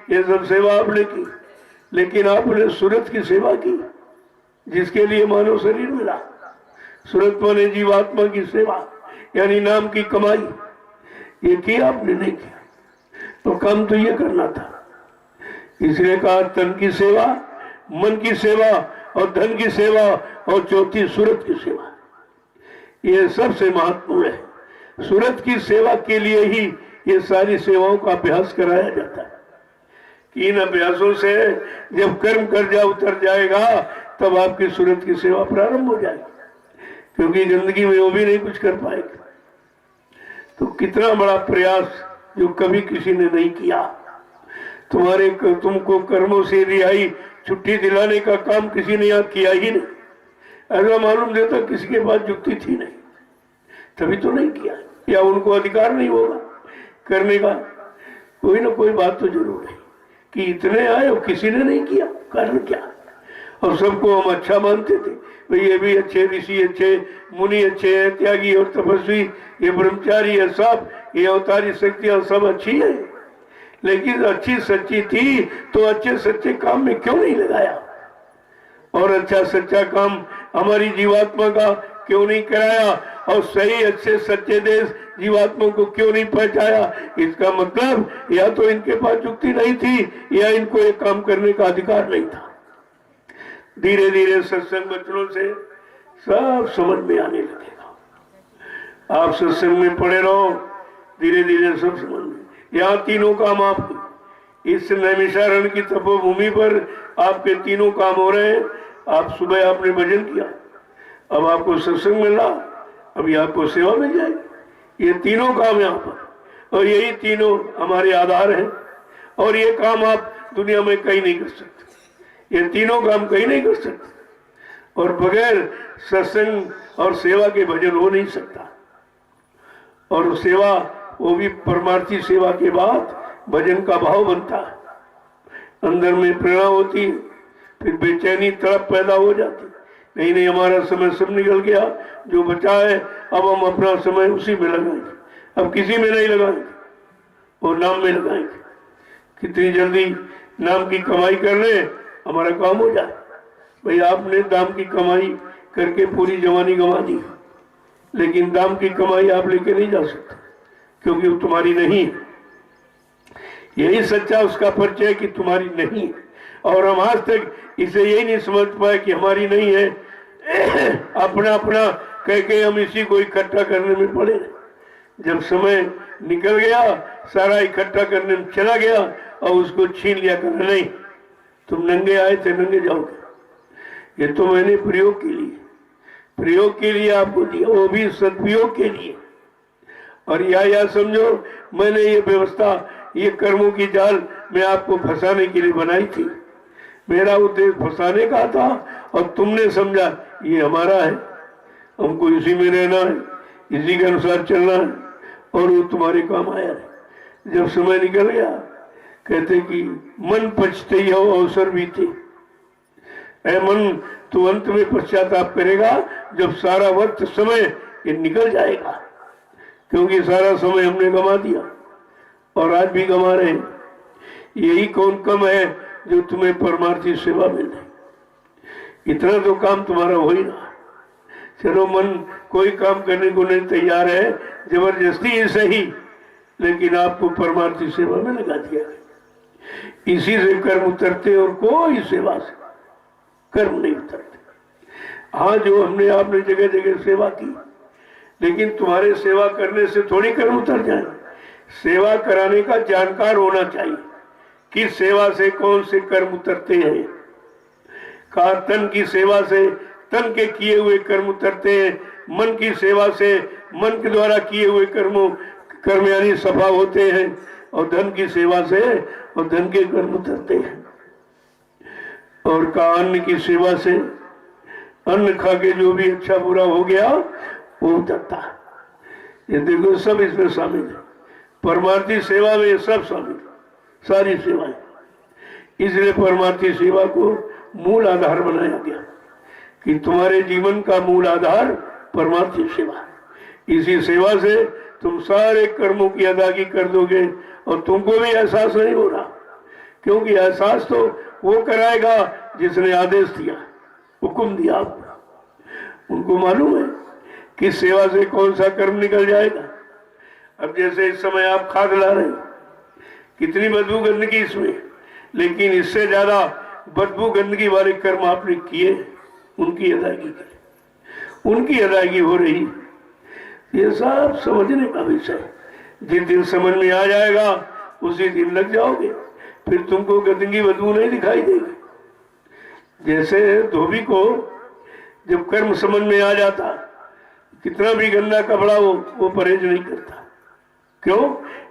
ये सब सेवा आपने की, लेकिन आपने सूरत की सेवा की जिसके लिए मानव शरीर मिला। सूरत माने जीवात्मा की सेवा, यानी नाम की कमाई। ये किया आपने नहीं किया, तो काम तो ये करना था। इसलिए कहा तन की सेवा, मन की सेवा और धन की सेवा और चौथी सूरत की सेवा। ये सबसे महत्वपूर्ण है। सूरत की सेवा के लिए ही ये सारी सेवाओं का अभ्यास कराया जाता है कि इन अभ्यासों से जब कर्म कर्जा उतर जाएगा तब आपकी सूरत की सेवा प्रारंभ हो जाएगी, क्योंकि जिंदगी में वो भी नहीं कुछ कर पाएगा। तो कितना बड़ा प्रयास जो कभी किसी ने नहीं किया। तुमको कर्मों से रिहाई छुट्टी दिलाने का काम किसी ने याद किया ही नहीं। ऐसा मालूम देता किसी के पास युक्ति थी नहीं, तभी तो नहीं किया, या उनको अधिकार नहीं होगा करने का। कोई ना कोई बात तो जरूर है कि इतने आए और किसी ने नहीं किया, कारण क्या। और सबको हम अच्छा मानते थे, भाई ये भी अच्छे ऋषि अच्छे, मुनि अच्छे हैं, त्यागी और तपस्वी, ये ब्रह्मचारी है, सब ये अवतारी शक्तियां सब अच्छी है। लेकिन अच्छी सच्ची थी तो अच्छे सच्चे काम में क्यों नहीं लगाया, और अच्छा सच्चा काम हमारी जीवात्मा का क्यों नहीं कराया, और सही अच्छे सच्चे देश जीवात्मा को क्यों नहीं पहुंचाया। इसका मतलब या तो इनके पास युक्ति नहीं थी या इनको ये काम करने का अधिकार नहीं था। धीरे धीरे सत्संग वचनों से सब समझ में आने लगेगा। आप सत्संग में पड़े रहो, धीरे धीरे सब समझ में। यहाँ तीनों काम आप इस नैमिषारण्य की तपोभूमि पर आपके तीनों काम हो रहे हैं। आप सुबह आपने भजन किया, अब आपको सत्संग मिला, अभी आपको सेवा मिल जाएगी। ये तीनों काम यहाँ पर, और यही तीनों हमारे आधार हैं। और ये काम आप दुनिया में कहीं नहीं कर सकते, ये तीनों काम कहीं नहीं कर सकते। और बगैर सत्संग और सेवा के भजन हो नहीं सकता। और सेवा, वो भी परमार्थी सेवा के बाद भजन का भाव बनता है, अंदर में प्रेरणा होती है, फिर बेचैनी तड़प पैदा हो जाती। नहीं नहीं, हमारा समय सब निकल गया, जो बचा है अब हम अपना समय उसी में लगाएंगे, अब किसी में नहीं लगाएंगे, वो नाम में लगाएंगे। कितनी जल्दी नाम की कमाई कर ले, हमारा काम हो जाए। भाई आपने दाम की कमाई करके पूरी जवानी गंवा दी, लेकिन दाम की कमाई आप लेके नहीं जा सकते, क्योंकि वो तुम्हारी नहीं है। यही सच्चा उसका परिचय कि तुम्हारी नहीं है। और हम आज तक इसे यही नहीं समझ पाए कि हमारी नहीं है। अपना अपना कह के हम इसी को इकट्ठा करने में पड़े। जब समय निकल गया, सारा इकट्ठा करने में चला गया और उसको छीन लिया कर, नहीं तुम नंगे आए थे नंगे जाओगे। ये तो मैंने प्रयोग के लिए आपको दिया, वो भी सदुपयोग के लिए। और या समझो मैंने ये व्यवस्था, ये कर्मों की जाल मैं आपको फंसाने के लिए बनाई थी। मेरा उद्देश्य फंसाने का था और तुमने समझा ये हमारा है, हमको इसी में रहना है, इसी के अनुसार चलना है, और वो तुम्हारे काम आया है। जब समय निकल गया, कहते कि मन पछते ही हो अवसर बीते। ऐ मन, तू अंत में पश्चाताप करेगा जब सारा वक्त समय ये निकल जाएगा, क्योंकि सारा समय हमने गंवा दिया और आज भी गंवा रहे हैं। यही कौन कम है जो तुम्हें परमार्थी सेवा में नहीं। इतना तो काम तुम्हारा हो ही रहा। चलो मन कोई काम करने को नहीं तैयार है, जबरदस्ती ही सही, लेकिन आपको परमार्थी सेवा में लगा दिया है। इसी से कर्म उतरते और कोई सेवा से कर्म नहीं उतरते। हाँ, जो हमने आपने जगह जगह सेवा की, लेकिन तुम्हारे सेवा करने से थोड़ी कर्म उतर जाएंगे। सेवा कराने का जानकार होना चाहिए कि सेवा से कौन से कर्म उतरते हैं। कहा तन की सेवा से तन के किए हुए कर्म उतरते हैं, मन की सेवा से मन के द्वारा किए हुए कर्म यानी सफा होते हैं, और धन की सेवा से और धन के कर्म उतरते हैं। और कहा अन्न की सेवा से अन्न खा के जो भी अच्छा बुरा हो गया वो उतरता है। ये देखो सब इसमें शामिल है, परमार्थी सेवा में ये सब शामिल, सारी सेवाएं। इसलिए परमार्थी सेवा को मूल आधार बनाया गया कि तुम्हारे जीवन का मूल आधार परमार्थी सेवा है। इसी सेवा से तुम सारे कर्मों की अदायगी कर दोगे और तुमको भी एहसास नहीं हो रहा क्योंकि एहसास तो वो कराएगा जिसने आदेश दिया, हुक्म दिया आपको। उनको मालूम है कि सेवा से कौन सा कर्म निकल जाएगा। अब जैसे इस समय आप खाद ला रहे हैं, कितनी बदबू गंदगी इसमें, लेकिन इससे ज्यादा बदबू गंदगी वाले कर्म आपने किए, उनकी अदायगी करें, उनकी अदायगी हो रही। ये सब समझने का विषय। जिस दिन समझ में आ जाएगा उसी दिन लग जाओगे, फिर तुमको गंदगी बदबू नहीं दिखाई देगी। जैसे धोबी को जब कर्म समझ में आ जाता, कितना भी गंदा कपड़ा हो वो परहेज नहीं करता। क्यों?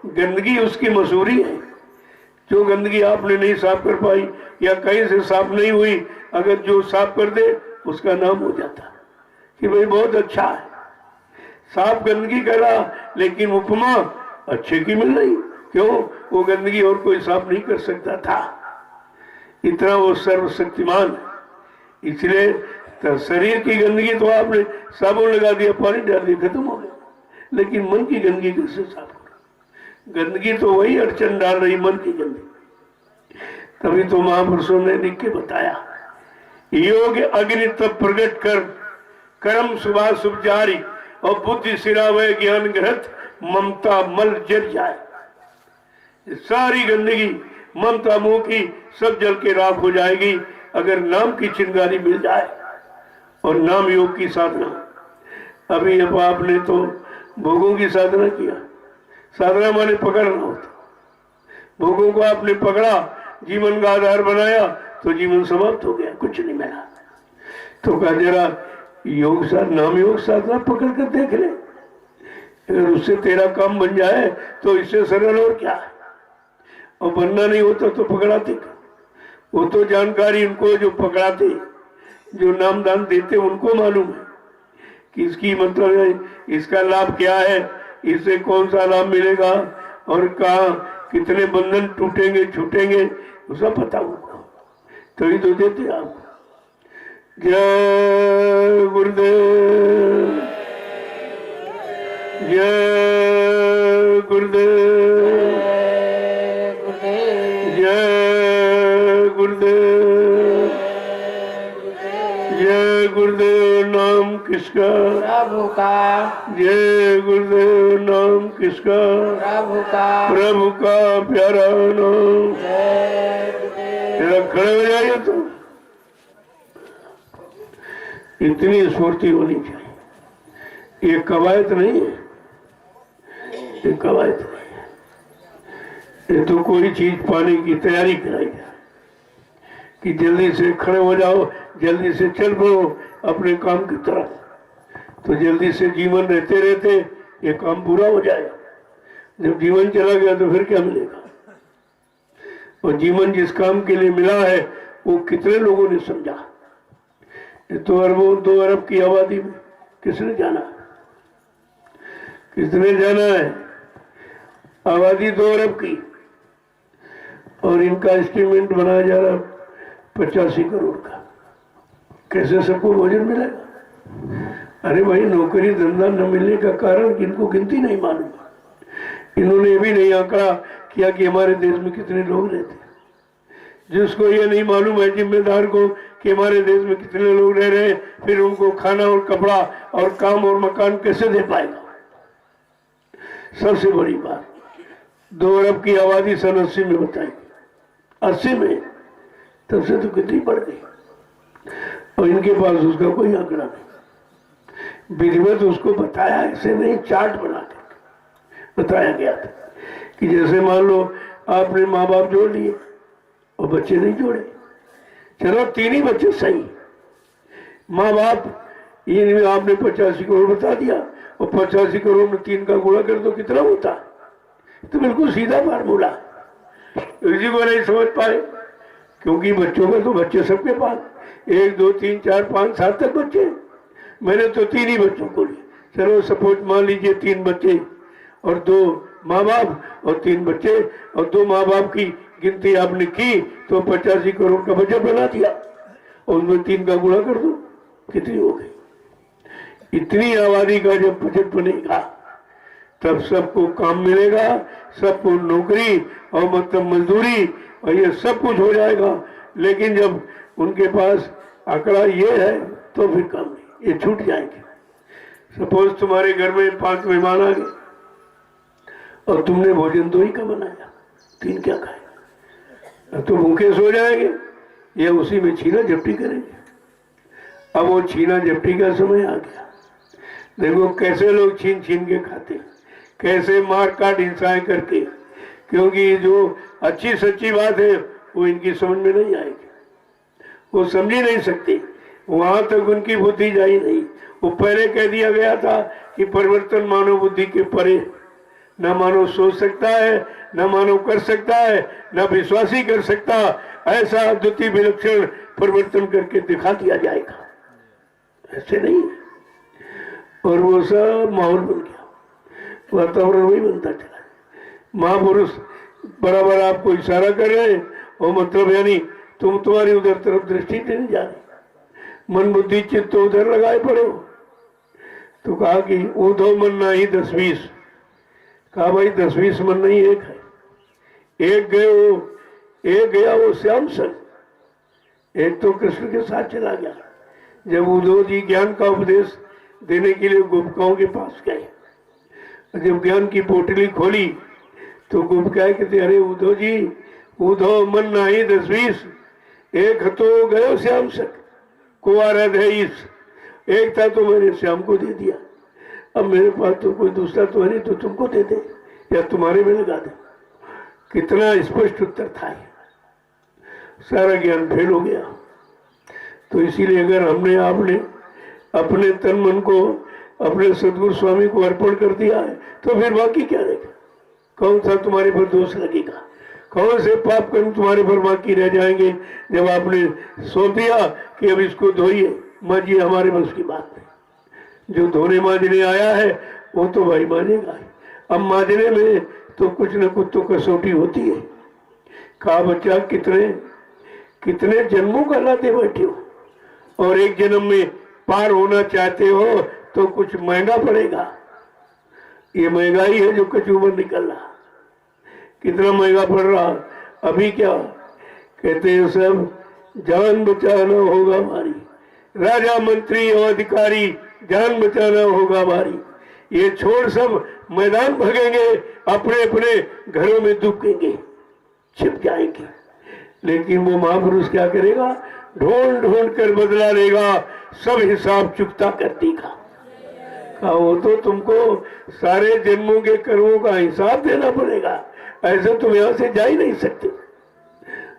गंदगी उसकी मसूरी है। जो गंदगी आपने नहीं साफ कर पाई या कहीं से साफ नहीं हुई, अगर जो साफ कर दे उसका नाम हो जाता कि भाई बहुत अच्छा है, साफ गंदगी करा, लेकिन उपमा अच्छे की मिल रही। क्यों? वो गंदगी और कोई साफ नहीं कर सकता था, इतना वो सर्वशक्तिमान है। इसलिए तो शरीर की गंदगी तो आपने साबुन लगा दिया, पानी डाल दिया, खत्म हो गया, लेकिन मन की गंदगी कैसे साफ करो? गंदगी तो वही अड़चन डाल रही, मन की गंदगी। तभी तो महापुरुषों ने लिख के बताया, योग अग्नि तब प्रकट कर, कर्म सुबह शुभ जारी, और बुद्धि सिरावे ज्ञान ग्रहत, ममता मल जल जाए। सारी गंदगी ममता मुंह की सब जल के राख हो जाएगी अगर नाम की चिंगारी मिल जाए और नाम योग की साधना। अभी अब आपने तो भोगों की साधना किया, साधना माने पकड़ना होता, भोगों को आपने पकड़ा, जीवन का आधार बनाया, तो जीवन समाप्त हो गया, कुछ नहीं मिला। तो कहा जरा योग नाम योग साधना पकड़ कर देख ले, अगर उससे तेरा काम बन जाए तो इससे सरल और क्या है। और बनना नहीं होता तो पकड़ाते, वो तो जानकारी उनको जो पकड़ाते, जो नाम दान देते, उनको मालूम है कि इसकी मतलब है, इसका लाभ क्या है, इससे कौन सा लाभ मिलेगा और कहाँ कितने बंधन टूटेंगे छूटेंगे, उसका पता उनको, तभी तो देते आप। जय गुरुदेव, जय गुरुदेव, जय गुरुदेव, जय गुरुदेव। नाम किसका? प्रभु का। जय गुरुदेव। नाम किसका? प्रभु का। प्रभु का प्यारा नाम। जय गुरुदेव। तेरा खड़े हो जाइए तो इतनी स्फूर्ति होनी चाहिए। ये कवायद नहीं है, ये कवायद नहीं है, ये तो कोई चीज पाने की तैयारी कराई जाए कि जल्दी से खड़े हो जाओ, जल्दी से चल पड़ो अपने काम की तरफ, तो जल्दी से जीवन रहते रहते ये काम पूरा हो जाएगा। जब जीवन चला गया तो फिर क्या मिलेगा? और जीवन जिस काम के लिए मिला है वो कितने लोगों ने समझा? ये तो अरबों 2 अरब की आबादी में किसने जाना? किसने जाना है? आबादी 2 अरब की, और इनका एस्टिमेट बनाया जा रहा 85 करोड़ का। कैसे सबको भोजन मिलेगा? अरे भाई, नौकरी धंधा न मिलने का कारण इनको गिनती नहीं मालूम। इन्होंने ये भी नहीं आंकड़ा किया कि हमारे देश में कितने लोग रहते हैं। जिसको ये नहीं मालूम है जिम्मेदार को कि हमारे देश में कितने लोग रह रहे हैं, फिर उनको खाना और कपड़ा और काम और मकान कैसे दे पाएगा? सबसे बड़ी बात, 2 अरब की आबादी सन 80 में बताई, 80 में, तब से तो कितनी बढ़ गई, और इनके पास उसका कोई आंकड़ा नहीं। विधिवत उसको बताया, ऐसे नहीं, चार्ट बना के बताया गया था कि जैसे मान लो आपने माँ बाप जोड़ लिए और बच्चे नहीं जोड़े, चलो 3 ही बच्चे सही, माँ बाप ये आपने 85 करोड़ बता दिया, और 85 करोड़ में 3 का गुणा कर दो कितना होता? तो बिल्कुल सीधा फार्मूला, किसी को नहीं समझ पाए, क्योंकि बच्चों का तो बच्चे सबके पास 1 2 3 4 5 7 तक बच्चे। मैंने तो 3 ही बच्चों को लिए, चलो सपोज मान लीजिए 3 बच्चे और 2 माँ बाप और 3 बच्चे, और 2 माँ बाप की गिनती आपने की तो 85 करोड़ का बजट बना दिया, और उसमें 3 का गुणा कर दो, कितनी हो गई? इतनी आबादी का जब बजट बनेगा तब सबको काम मिलेगा, सबको नौकरी और मतलब मजदूरी और ये सब कुछ हो जाएगा, लेकिन जब उनके पास आंकड़ा ये है तो फिर काम नहीं, ये छूट जाएंगे। सपोज तुम्हारे घर में 5 मेहमान आ गए और तुमने भोजन 2 ही का बनाया, 3 क्या खाए, तो भूखे सो जाएंगे, ये उसी में छीना झपटी करेंगे। अब वो छीना झपटी का समय आ गया। देखो कैसे लोग छीन छीन के खाते, कैसे मार काट हिंसाएं करके, क्योंकि जो अच्छी सच्ची बात है वो इनकी समझ में नहीं आएगी, वो समझ ही नहीं सकती, वहां तक उनकी बुद्धि जाई नहीं। वो पहले कह दिया गया था कि परिवर्तन मानव बुद्धि के परे, न मानव सोच सकता है, न मानव कर सकता है, न विश्वासी कर सकता। ऐसा अद्वितीय विलक्षण परिवर्तन करके दिखा दिया जाएगा, ऐसे नहीं। और वो सब माहौल बन गया, वातावरण वही बनता चला। महापुरुष बराबर आपको इशारा कर रहे हैं, और मतलब यानी तुम्हारी उधर तरफ दृष्टि नहीं जा रही, मन बुद्धि चित्त तो उधर लगाए पड़े हो। तो कहा कि ऊधो मन नहीं 10-20, कहा भाई 10-20 मन नहीं, एक है, एक गया वो श्याम सन, एक तो कृष्ण के साथ चला गया। जब उद्धव जी ज्ञान का उपदेश देने के लिए गोपिकाओं के पास गए, जब ज्ञान की पोटली खोली तो गोपिकाएं कहते, अरे उद्धव जी, उद्धव मन नहीं 10-20, एक तो गयो श्याम सन को आराध है इस, एक था तो मैंने श्याम को दे दिया, अब मेरे पास तो कोई दूसरा तो है नहीं, तो तुमको दे दे या तुम्हारे में लगा दे। कितना स्पष्ट उत्तर था ये, सारा ज्ञान फेल हो गया। तो इसीलिए अगर हमने आपने अपने तन मन को अपने सदगुरु स्वामी को अर्पण कर दिया है, तो फिर बाकी क्या रहेगा? कौन सा तुम्हारे पर दोष लगेगा? कौन से पाप कर्म तुम्हारे पर बाकी रह जाएंगे? जब आपने सौंप दिया कि अब इसको धोइए, माजिए, हमारे बस की बात नहीं। जो धोने मांजने आया है वो तो भाई मानेगा। अब मांजने में तो कुछ न कुछ तो कसौटी होती है। कहा बच्चा कितने जन्मों का लाते बैठे हो, और एक जन्म में पार होना चाहते हो तो कुछ महंगा पड़ेगा। ये महंगाई है जो कचूमर निकल रहा, कितना महंगा पड़ रहा। अभी क्या कहते हैं, सब जान बचाना होगा हमारी, राजा मंत्री और अधिकारी जान बचाना होगा हमारी। ये छोड़ सब मैदान भगेंगे, अपने अपने घरों में दुबकेंगे, छिप जाएंगे। लेकिन वो महापुरुष क्या करेगा? ढूंढ ढूंढ कर बदला लेगा, सब हिसाब चुकता कर देगा। वो तो तुमको सारे जन्मों के कर्मों का हिसाब देना पड़ेगा, ऐसे तुम यहां से जा ही नहीं सकते।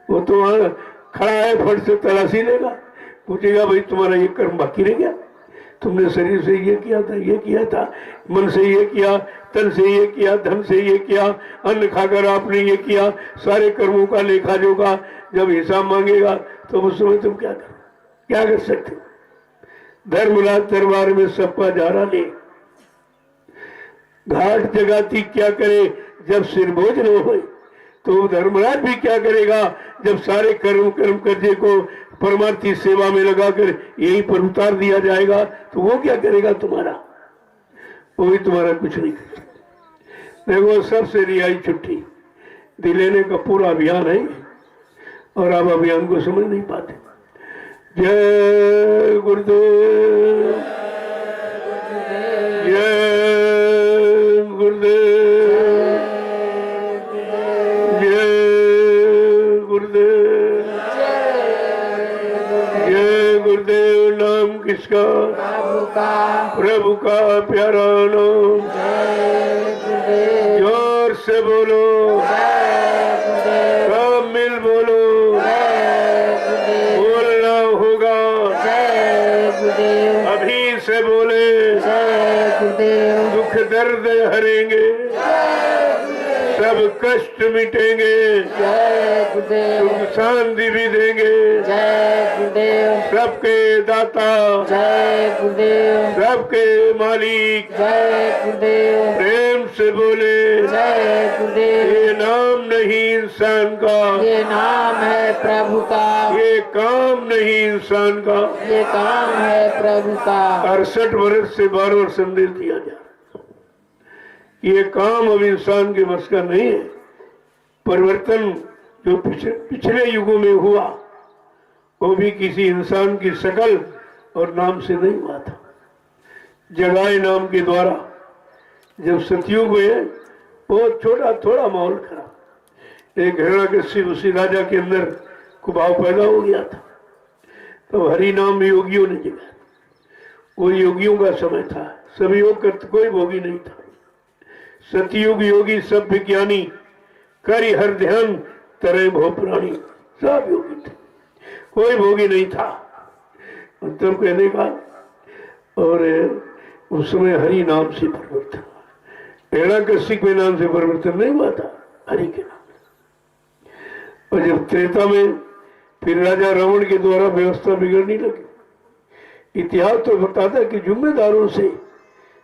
वो तो वहां खड़ा है, फट से तलाशी लेगा, पूछेगा भाई तुम्हारा ये कर्म बाकी रह गया, तुमने शरीर से ये किया था, ये किया था, मन से ये किया, तन से ये किया, धन से ये किया, अन्न खाकर आपने ये किया, सारे कर्मों का लेखा जोखा जब हिसाब मांगेगा तो उस समय तुम क्या कर सकते? धर्मराज दरबार में सबका जारा ले, घाट जगाती क्या करे जब सिर बोझ न हो। तो धर्मराज भी क्या करेगा जब सारे कर्म कर्जे को परमार्थी सेवा में लगाकर यहीं पर उतार दिया जाएगा, तो वो क्या करेगा तुम्हारा? वो भी तुम्हारा कुछ नहीं कर सकता। देखो, सबसे रिहाई छुट्टी दिलाने का पूरा अभियान है, और आप अभियान को समझ नहीं पाते। जय गुरुदेव, जय गुरुदेव, जय गुरुदेव, जय गुरुदेव। नाम किसका? प्रभु का प्यारा नाम। जोर से बोलो, सब मिल बोलो, बोलना होगा। अभी से बोले, दुख दर्द हरेंगे, सब कष्ट मिटेंगे, सुख शांति भी देंगे। सबके दाता, सबके मालिक, प्रेम से बोले, ये नाम नहीं इंसान का, ये नाम है प्रभु का, ये काम नहीं इंसान का, ये काम है प्रभु का। 68 वर्ष से 12 वर्ष संदेश दिया जा, ये काम अब इंसान के बस का नहीं है। परिवर्तन जो पिछले युगों में हुआ वो भी किसी इंसान की शकल और नाम से नहीं हुआ था। जगाए नाम के द्वारा जब सतयुग में बहुत छोटा थोड़ा माहौल खराब, एक हिरण्यकश्यप उसी राजा के अंदर कुभाव पैदा हो गया था, तो हरि नाम योगियों ने जगाया। वो योगियों का समय था, सभी योग करते, कोई भोगी नहीं था। सतयुग योगी सब विज्ञानी, करी हर ध्यान तरह भो प्राणी, सब योगी थे, कोई भोगी नहीं था। मतलब कहने का, और उस समय हरि नाम से परिवर्तन हुआ। हिरण्यकश्यप के नाम से परिवर्तन नहीं हुआ था, हरि के नाम से। और जब त्रेता में फिर राजा रावण के द्वारा व्यवस्था बिगड़ने लगी। इतिहास तो बताता है कि जिम्मेदारों से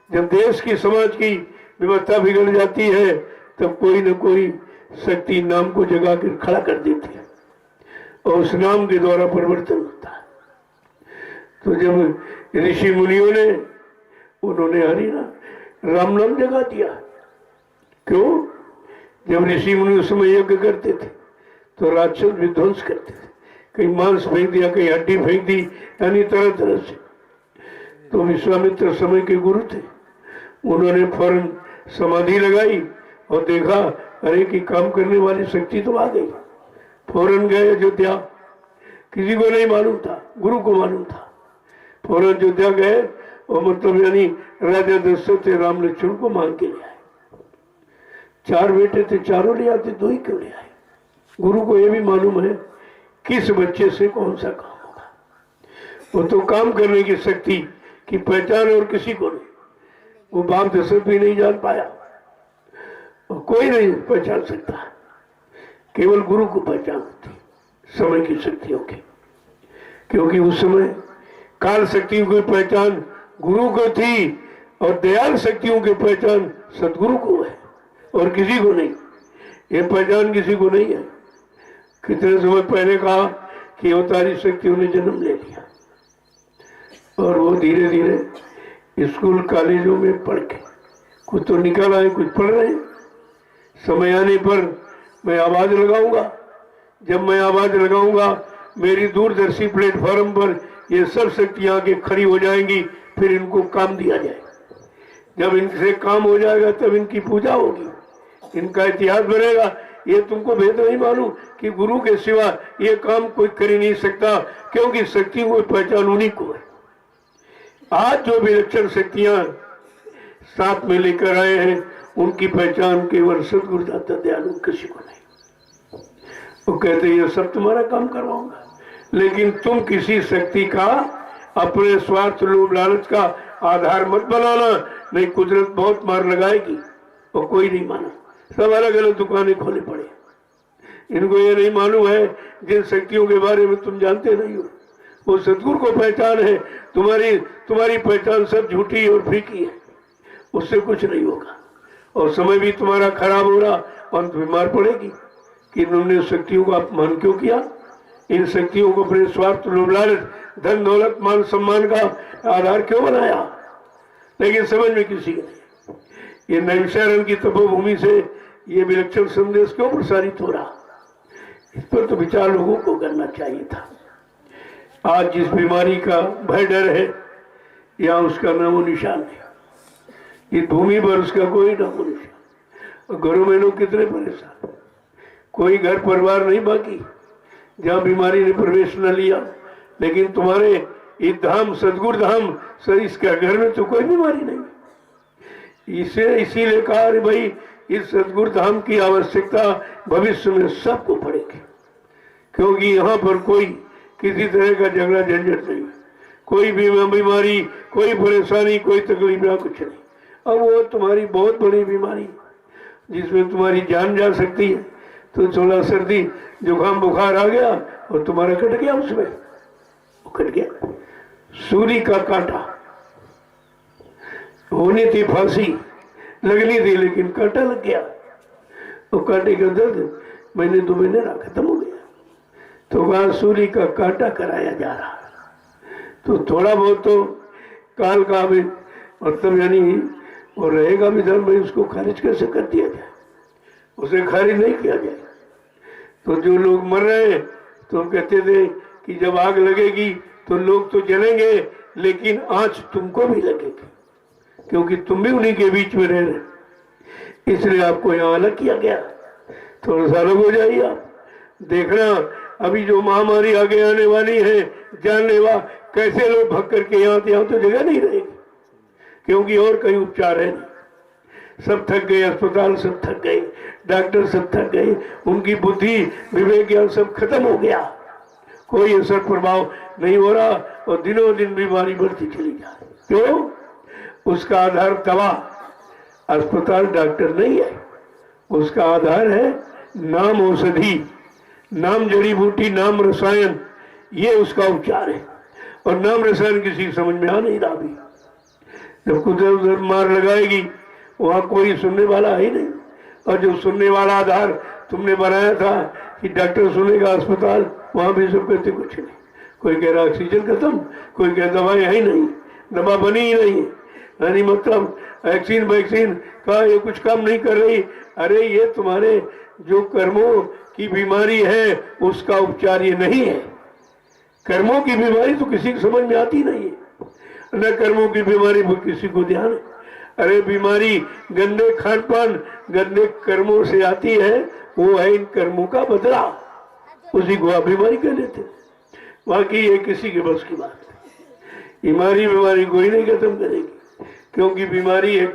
जब देश की समाज की व्यवस्था बिगड़ जाती है तब कोई न कोई शक्ति नाम को जगा कर खड़ा कर देती है और उस नाम के द्वारा परिवर्तन होता है। तो जब ऋषि मुनियों ने उन्होंने हरि नाम राम नाम जगा दिया। क्यों? जब ऋषि मुनि उस समय यज्ञ करते थे तो राक्षस विध्वंस करते थे, कहीं मांस फेंक दिया, कहीं हड्डी फेंक दी, यानी तरह तरह से। तो विश्वामित्र समय के गुरु थे, उन्होंने फौरन समाधि लगाई और देखा अरे कि काम करने वाली शक्ति तो आ गई। फौरन गए अयोध्या, किसी को नहीं मालूम था, गुरु को मालूम था। फौरन अयोध्या गए और मतलब यानी राजा दशरथ से राम लक्ष्मण को मांग के ले आए। 4 बेटे थे, चारों ले आते, 2 ही क्यों ले आए? गुरु को यह भी मालूम है किस बच्चे से कौन सा काम होगा। वो तो काम करने की शक्ति की पहचान और किसी को नहीं। वो बाप दशरथ भी नहीं जान पाया और कोई नहीं पहचान सकता, केवल गुरु को पहचान होती समय की शक्तियों की। क्योंकि उस समय काल शक्तियों की पहचान गुरु को थी और दयाल शक्तियों की पहचान सदगुरु को है और किसी को नहीं। ये पहचान किसी को नहीं है। कितने समय पहले कहा कि अवतारी शक्तियों ने जन्म ले लिया और वो धीरे धीरे स्कूल कॉलेजों में पढ़ के कुछ तो निकल आए, कुछ पढ़ रहे। समय आने पर मैं आवाज लगाऊंगा, जब मैं आवाज लगाऊंगा मेरी दूरदर्शी प्लेटफॉर्म पर ये सब शक्तियां आके खड़ी हो जाएंगी, फिर इनको काम दिया जाएगा। जब इनसे काम हो जाएगा तब इनकी पूजा होगी, इनका इतिहास बनेगा। ये तुमको भेद नहीं मालूम कि गुरु के सिवा ये काम कोई कर ही नहीं सकता, क्योंकि शक्ति को पहचान उन्हीं को है। आज जो विलक्षण शक्तियां साथ में लेकर आए हैं उनकी पहचान केवल सदगुरु दाता दयालु, किसी को नहीं। वो कहते ये सब तुम्हारा काम करवाऊंगा, लेकिन तुम किसी शक्ति का अपने स्वार्थ लोभ लालच का आधार मत बनाना, नहीं कुदरत बहुत मार लगाएगी। और कोई नहीं माना, सब अलग अलग दुकानें खोले पड़े। इनको ये नहीं मालूम है जिन शक्तियों के बारे में तुम जानते नहीं हो वो सदगुरु को पहचान है। तुम्हारी पहचान सब झूठी और फीकी है, उससे कुछ नहीं होगा और समय भी तुम्हारा खराब हो रहा, अंत बीमार पड़ेगी कि तुमने शक्तियों का अपमान क्यों किया। इन शक्तियों को अपने स्वार्थ लोभ लालच धन दौलत मान सम्मान का आधार क्यों बनाया, लेकिन समझ में किसी का नहीं। ये नैमिषारण्य की तपोभूमि से ये विलक्षण संदेश क्यों प्रसारित हो रहा, इस पर तो विचार लोगों को करना चाहिए था। आज जिस बीमारी का भय डर है या उसका नामो निशान है, इस भूमि पर उसका कोई नामो निशान। घरों में लोग कितने परेशान, कोई घर परिवार नहीं बाकी जहाँ बीमारी ने प्रवेश न लिया। लेकिन तुम्हारे इस धाम सदगुरु धाम सर इसके घर में तो कोई बीमारी नहीं। इसीलिए कहा अरे भाई इस सदगुरु धाम की आवश्यकता भविष्य में सबको पड़ेगी, क्योंकि यहाँ पर कोई किसी तरह का झगड़ा झंझट नहीं, कोई बीमारी, कोई परेशानी, कोई तकलीफ या कुछ नहीं। अब वो तुम्हारी बहुत बड़ी बीमारी जिसमें तुम्हारी जान जा सकती है, तो थोड़ा सर्दी जुकाम बुखार आ गया और तुम्हारा कट गया, उसमें वो कट गया। सूली का कांटा, होनी थी फांसी, लगनी थी लेकिन कांटा लग गया, तो कांटे का दर्द महीने 2 महीने रहा, खत्म हो गया। तो वहां सूली का कांटा कराया जा रहा, तो थोड़ा बहुत तो काल का भी मतलब यानी वो रहेगा भी धर्म, उसको खारिज कैसे कर दिया जाए, उसे खारिज नहीं किया जाए। तो जो लोग मर रहे हैं तो हम कहते थे कि जब आग लगेगी तो लोग तो जलेंगे लेकिन आंच तुमको भी लगेगी, क्योंकि तुम भी उन्हीं के बीच में रह रहे, इसलिए आपको यहाँ अलग किया गया। थोड़ा सा अलग हो जाइए आप। देखना अभी जो महामारी आगे आने वाली है जानलेवा, कैसे लोग भाग करके यहाँ तो जगह नहीं रहेगी, क्योंकि और कहीं उपचार है नहीं। सब थक गए, अस्पताल सब थक गए, डॉक्टर सब थक गए, उनकी बुद्धि विवेक ज्ञान सब खत्म हो गया, कोई असर प्रभाव नहीं हो रहा और दिनों दिन बीमारी बढ़ती चली जा रही। क्यों? उसका आधार दवा, अस्पताल डॉक्टर नहीं है, उसका आधार है नाम औषधि, नाम जड़ी बूटी, नाम रसायन, ये उसका उपचार है। और नाम रसायन किसी समझ में आ नहीं रहा भी। जब कुदरत उधर मार लगाएगी वहां कोई सुनने वाला है ही नहीं, और जो सुनने वाला आधार तुमने बनाया था कि डॉक्टर सुनेगा अस्पताल, वहां भी सब कहते कुछ नहीं। कोई कह रहा ऑक्सीजन खत्म, कोई कह दवाई है ही नहीं, दवा बनी ही नहीं, यानी मतलब वैक्सीन का ये कुछ काम नहीं कर रही। अरे ये तुम्हारे जो कर्मों की बीमारी है उसका उपचार ये नहीं है। कर्मों की बीमारी तो किसी को समझ में आती नहीं है, न कर्मों की बीमारी वो किसी को ध्यान है। अरे बीमारी गंदे खान पान, गंदे कर्मों से आती है, वो है इन कर्मों का बदला, उसी को आप बीमारी कह लेते। बाकी ये किसी के बस की बात है। बीमारी कोई नहीं खत्म करेगी, क्योंकि बीमारी है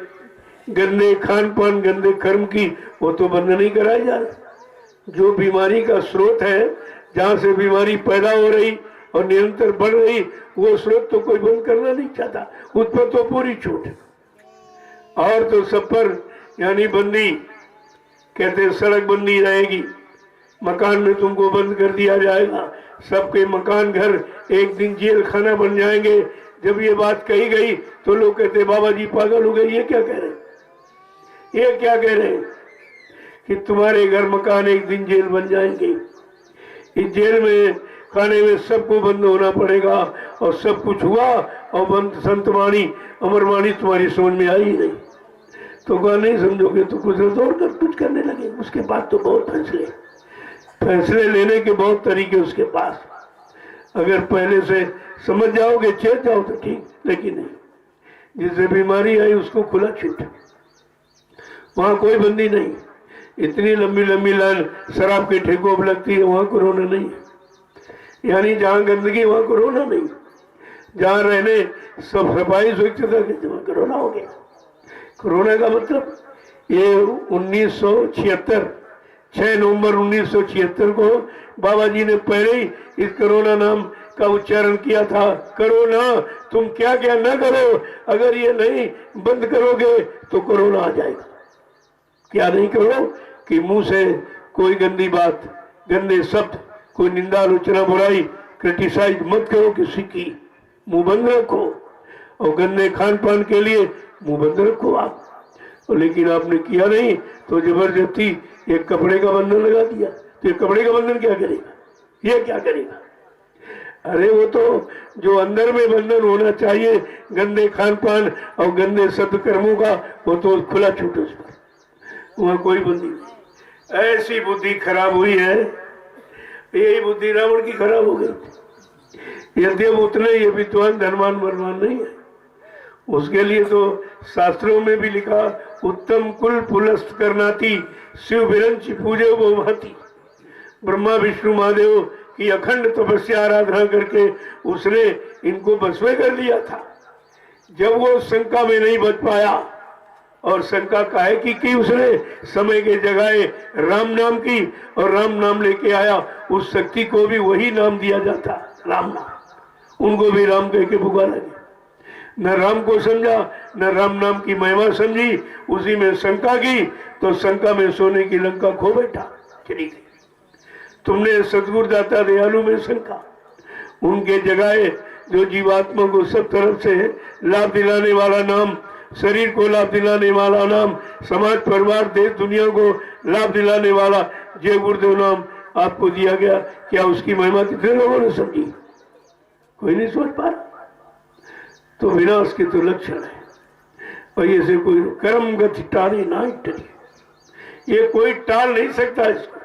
गंदे खान पान, गंदे कर्म की, वो तो बंद नहीं कराई जा रही। जो बीमारी का स्रोत है, जहां से बीमारी पैदा हो रही और निरंतर बढ़ रही, वो स्रोत तो कोई बंद करना नहीं चाहता, उस पर तो पूरी छूट है। और तो सब पर यानी बंदी, कहते सड़क बंदी रहेगी, मकान में तुमको बंद कर दिया जाएगा, सबके मकान घर एक दिन जेल खाना बन जाएंगे। जब ये बात कही गई तो लोग कहते बाबा जी पागल हो गए, ये क्या कह रहे हैं, ये क्या कह रहे हैं कि तुम्हारे घर मकान एक दिन जेल बन जाएंगे। इस जेल में खाने में सबको बंद होना पड़ेगा, और सब कुछ हुआ और बंद संतवाणी अमरवाणी तुम्हारी समझ में आई नहीं। तो कहा नहीं समझोगे तो कुछ और कर कुछ करने लगे। उसके बाद तो बहुत फैसले लेने के बहुत तरीके उसके पास। अगर पहले से समझ जाओगे, चेत जाओ तो ठीक, लेकिन नहीं। जिससे बीमारी आई उसको खुला छूट, वहां कोई बंदी नहीं। इतनी लंबी लंबी लाइन शराब के ठेकों पर लगती है, वहां कोरोना नहीं है। यानी जहां गंदगी वहां कोरोना नहीं, जहां रहने सब सफाई स्वच्छता के वहां कोरोना हो गया। कोरोना का मतलब ये 1976 6 नवंबर 1976 को बाबा जी ने पहले ही इस कोरोना नाम का उच्चारण किया था। कोरोना तुम क्या क्या न करो, अगर ये नहीं बंद करोगे तो कोरोना आ जाएगा। क्या नहीं करो कि मुंह से कोई गंदी बात, गंदे शब्द, कोई निंदा आलोचना बुराई क्रिटिसाइज मत करो किसी की, मुंह बंद रखो। और गंदे खान पान के लिए मुंह बंद रखो आप। लेकिन आपने किया नहीं तो जबरदस्ती एक कपड़े का बंधन लगा दिया। तो ये कपड़े का बंधन क्या करेगा, ये क्या करेगा? अरे वो तो जो अंदर में बंधन होना चाहिए गंदे खान पान और गंदे सत्कर्मों का, वो तो खुला छूट उस पर, वहां कोई बंदी नहीं। ऐसी बुद्धि खराब हुई है, यही बुद्धि रावण की खराब हो गई। यद्यप उतने ये विद्वान धनवान बलवान नहीं है, उसके लिए तो शास्त्रों में भी लिखा उत्तम कुल पुलस्त करनाती शिव विरंच पूजे वो महती। ब्रह्मा विष्णु महादेव की अखंड तपस्या आराधना करके उसने इनको बस में कर लिया था। जब वो शंका में नहीं बच पाया, और शंका काहे की उसने समय के जगह राम नाम की, और राम नाम लेके आया, उस शक्ति को भी वही नाम दिया जाता राम नाम, उनको भी राम कह के पुकारा गया। न राम को समझा, न राम नाम की महिमा समझी, उसी में शंका की, तो शंका में सोने की लंका खो बैठा, चली गई। तुमने सदगुरु दाता दयालु में शंका, उनके जगह जो जीवात्मा को सब तरफ से लाभ दिलाने वाला नाम, शरीर को लाभ दिलाने वाला नाम, समाज परिवार देश दुनिया को लाभ दिलाने वाला जय गुरुदेव नाम आपको दिया गया। क्या उसकी महिमा कितने लोगों ने समझी? कोई नहीं सोच पा रहा। तो विनाश के तो लक्षण है, और ये से कोई कर्म गति टारे ना टरी, ये कोई टाल नहीं सकता इसको।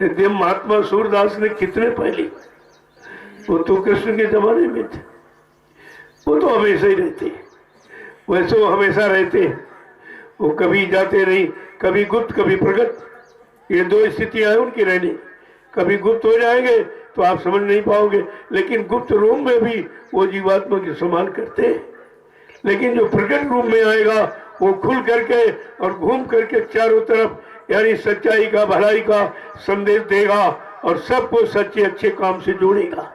यद्य महात्मा सूरदास ने कितने पहले, वो तो कृष्ण के जमाने में थे, वो तो हमेशा ही रहते हैं, वैसे वो हमेशा रहते हैं, वो कभी जाते नहीं, कभी गुप्त कभी प्रकट, ये दो स्थितियां हैं उनकी रहने। कभी गुप्त हो जाएंगे तो आप समझ नहीं पाओगे, लेकिन गुप्त रूप में भी वो जीवात्मा की संभाल करते हैं। लेकिन जो प्रकट रूप में आएगा वो खुल करके और घूम करके चारों तरफ यानी सच्चाई का भलाई का संदेश देगा और सबको सच्चे अच्छे काम से जोड़ेगा।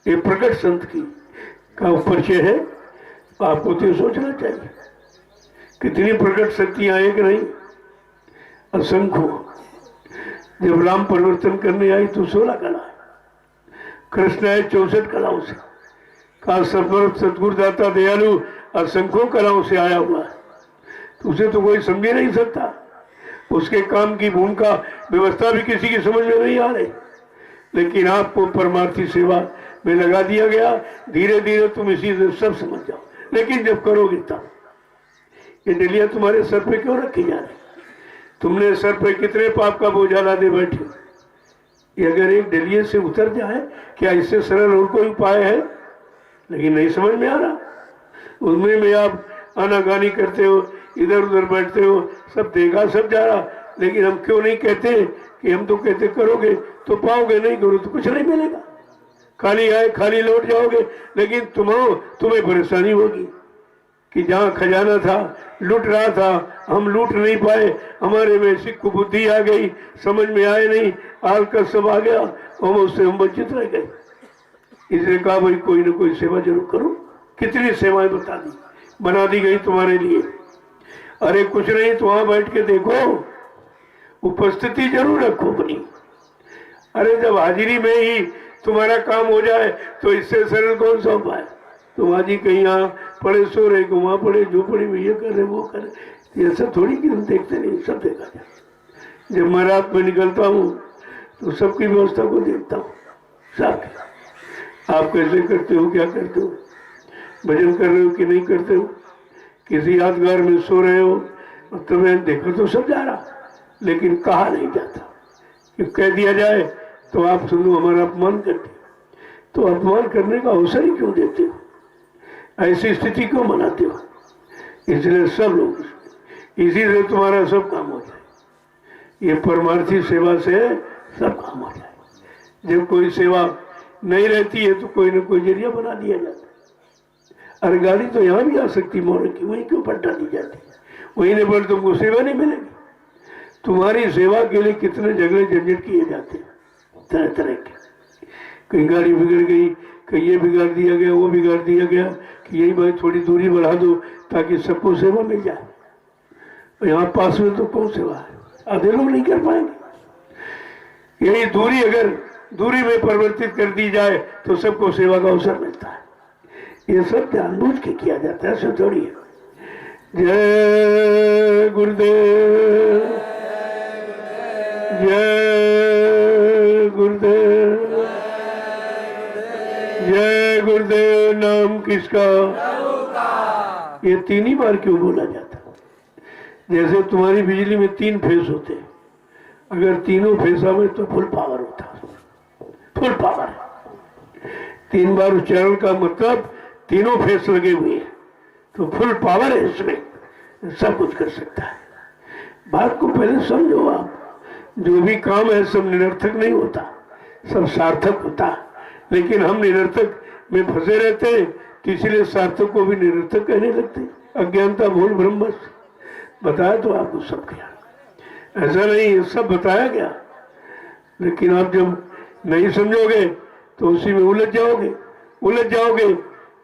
ये प्रकट संत की का परिचय है, आपको तो सोचना चाहिए कितनी प्रकट शक्तियां हैं कि नहीं, असंख्य। जब राम परिवर्तन करने आई तो 16 कला, कृष्ण आए 64 कलाओं से, कहा सर्वज्ञ सदगुरुदाता दयालु असंख्यों कलाओं से आया हुआ है, तो उसे तो कोई समझ नहीं सकता। उसके काम की भूमिका व्यवस्था भी किसी की समझ में नहीं आ रही, लेकिन आपको परमार्थी सेवा में लगा दिया गया। धीरे धीरे तुम इसी से सब समझ जाओ, लेकिन जब करोगे तब। ये डलिया तुम्हारे सर पे क्यों रखी जा रही? तुमने सर पे कितने पाप का बोझा लादे बैठे। ये अगर एक डलिए से उतर जाए, क्या इससे सरल और कोई उपाय है? लेकिन नहीं समझ में आ रहा। उसमें में आप आनाकानी करते हो, इधर उधर बैठते हो, सब देखा सब जा रहा, लेकिन हम क्यों नहीं कहते कि हम तो कहते करोगे तो पाओगे, नहीं करो तो कुछ नहीं मिलेगा, खाली आए खाली लौट जाओगे। लेकिन तुम्हें परेशानी होगी कि जहाँ खजाना था लूट रहा था, हम लूट नहीं पाए, हमारे में सिक्कु बुद्धि आ गई, समझ में आए नहीं, आल का सब आ गया, हम उससे हम वंचित रह गए। इसने कहा भाई कोई ना कोई सेवा जरूर करो। कितनी सेवाएं बना दी गई तुम्हारे लिए। अरे कुछ नहीं तो वहां बैठ के देखो, उपस्थिति जरूर रखो अपनी। अरे जब हाजिरी में ही तुम्हारा काम हो जाए तो इससे सरल कौन सा उपाय? तुम आज ही कहीं यहाँ पड़े सो रहे, वहां पड़े जो पड़े ये कर रहे वो कर रहे, ऐसा थोड़ी कि हम देखते नहीं, सब देखा जाए। जब मैं रात में निकलता हूँ तो सबकी व्यवस्था को देखता हूँ, सब आप कैसे करते हो, क्या करते हो, भजन कर रहे हो कि नहीं करते हो, किसी यादगार में सो रहे हो, तो मैं देखो तो सब जा रहा, लेकिन कहा नहीं जाता कि कह दिया जाए तो आप सुनो हमारा अपमान करते, तो अपमान करने का अवसर ही क्यों देते हो, ऐसी स्थिति क्यों बनाते हो? इसलिए सब लोग इसी से तुम्हारा सब काम हो जाए। ये परमार्थी सेवा से सब काम हो जाए। जब कोई सेवा नहीं रहती है तो कोई ना कोई जरिया बना दिया जाता है। अरे गाड़ी तो यहाँ भी आ सकती मोड़ की, वहीं क्यों पलटा दी जाती है? वहीं ने पर तुमको सेवा नहीं मिलेगी। तुम्हारी सेवा के लिए कितने झगड़े झंझट किए जाते हैं तरह तरह के। कहीं गाड़ी बिगड़ गई, कहीं ये बिगाड़ दिया गया, वो बिगाड़ दिया गया कि यही भाई थोड़ी दूरी बढ़ा दो ताकि सबको सेवा मिल जाए। और यहाँ पास में तो कौन सेवा है, आधे लोग नहीं कर पाएंगे। यही दूरी अगर दूरी में परिवर्तित कर दी जाए तो सबको सेवा का अवसर मिलता है। ये सब जानबूझ के किया जाता है, सब थोड़ी है। जय गुरुदेव, जय गुरुदेव, जय गुरुदेव। नाम किसका? ये 3 ही बार क्यों बोला जाता? जैसे तुम्हारी बिजली में 3 फेस होते हैं, अगर तीनों फेसा में तो फुल पावर होता है, फुल पावर। 3 बार उच्चारण का मतलब तीनों फेस लगे हुए हैं, तो फुल पावर है इसमें, सब कुछ कर सकता है। बात को पहले समझो आप। जो भी काम है सब निरर्थक नहीं होता, सब सार्थक होता। लेकिन हम निरर्थक में फंसे रहते हैं, तो इसलिए सार्थक को भी निरर्थक कहने लगते। अज्ञानता भूल भ्रम बस बताया तो आपको सब क्या, ऐसा नहीं सब बताया गया। लेकिन आप जब नहीं समझोगे तो उसी में उलझ जाओगे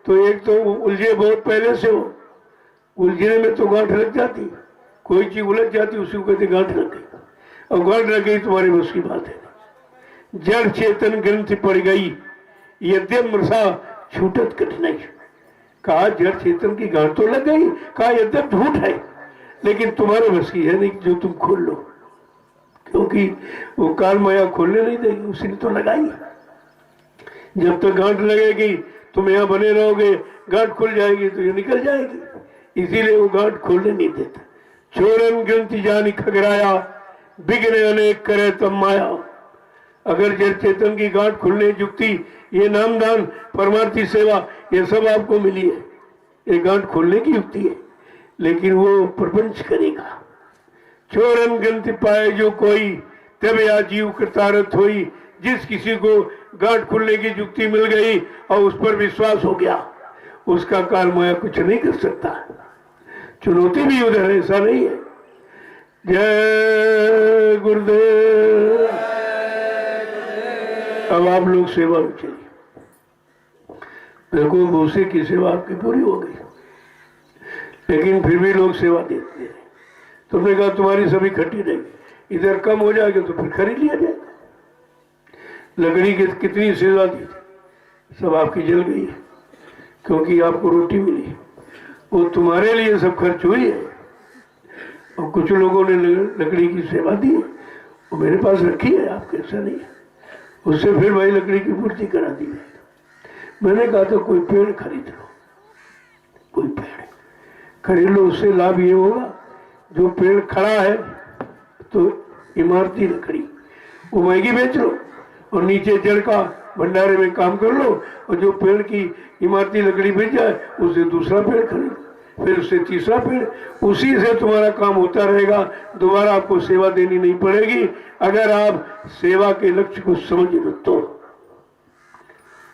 तो एक तो उलझे बहुत पहले से हो, उलझने में तो गांठ लग जाती, कोई चीज उलझ जाती उसी को कहते गांठ लग गई, और गांठ लग गई तुम्हारी बस की बात है। जड़ चेतन ग्रंथि पड़ गई यद्यप मृषा छूटत कठिनाई। कहा जड़ चेतन की गांठ तो लग गई, कहा यद्यप झूठ है लेकिन तुम्हारे बस की है नहीं जो तुम खोल लो, क्योंकि वो काल माया खोलने नहीं देगी, उसने तो लगाई। जब तक गांठ लगेगी तुम यहाँ बने रहोगे, गांठ खुल जाएगी तो ये निकल जाएगी, इसीलिए वो गांठ खोलने नहीं देता। चोरन ग्रंथि जानी खगराया विघ्न अनेक करे तब माया। अगर जड़ चेतन की गांठ खुलने युक्ति, ये नामदान, परमार्थी सेवा, ये सब आपको मिली है, ये गांठ खोलने की युक्ति है। लेकिन वो प्रपंच करेगा। चोरन गंति पाए जो कोई, तब या जीव कृतारथ होई। जिस किसी को गांठ खुलने की युक्ति मिल गई और उस पर विश्वास हो गया, उसका काल माया कुछ नहीं कर सकता। चुनौती भी उधर, ऐसा नहीं है। जय गुरुदेव। अब आप लोग सेवा में चलिए। देखो भूसे की सेवा आपकी पूरी हो गई, लेकिन फिर भी लोग सेवा देते हैं। तुमने कहा तुम्हारी सभी खट्टी रहेगी, इधर कम हो जाएगा तो फिर खरीद लिया जाएगा। लकड़ी की कितनी सेवा दी, सब आपकी जल गई है, क्योंकि आपको रोटी मिली। वो तुम्हारे लिए सब खर्च हुई है। और कुछ लोगों ने लकड़ी की सेवा दी है, वो मेरे पास रखी है, आपके ऐसा नहीं है। उससे फिर भाई लकड़ी की पूर्ति करा दी है। मैंने कहा था कोई पेड़ खरीद लो, कोई पेड़ खरीद लो, उससे लाभ ये होगा, जो पेड़ खड़ा है तो इमारती लकड़ी, वो महंगी बेच लो, और नीचे जड़ का भंडारे में काम कर लो, और जो पेड़ की इमारती लकड़ी बेच जाए उससे दूसरा पेड़ खरीद, फिर उससे तीसरा पेड़, उसी से तुम्हारा काम होता रहेगा। दोबारा आपको सेवा देनी नहीं पड़ेगी, अगर आप सेवा के लक्ष्य को समझ लो तो।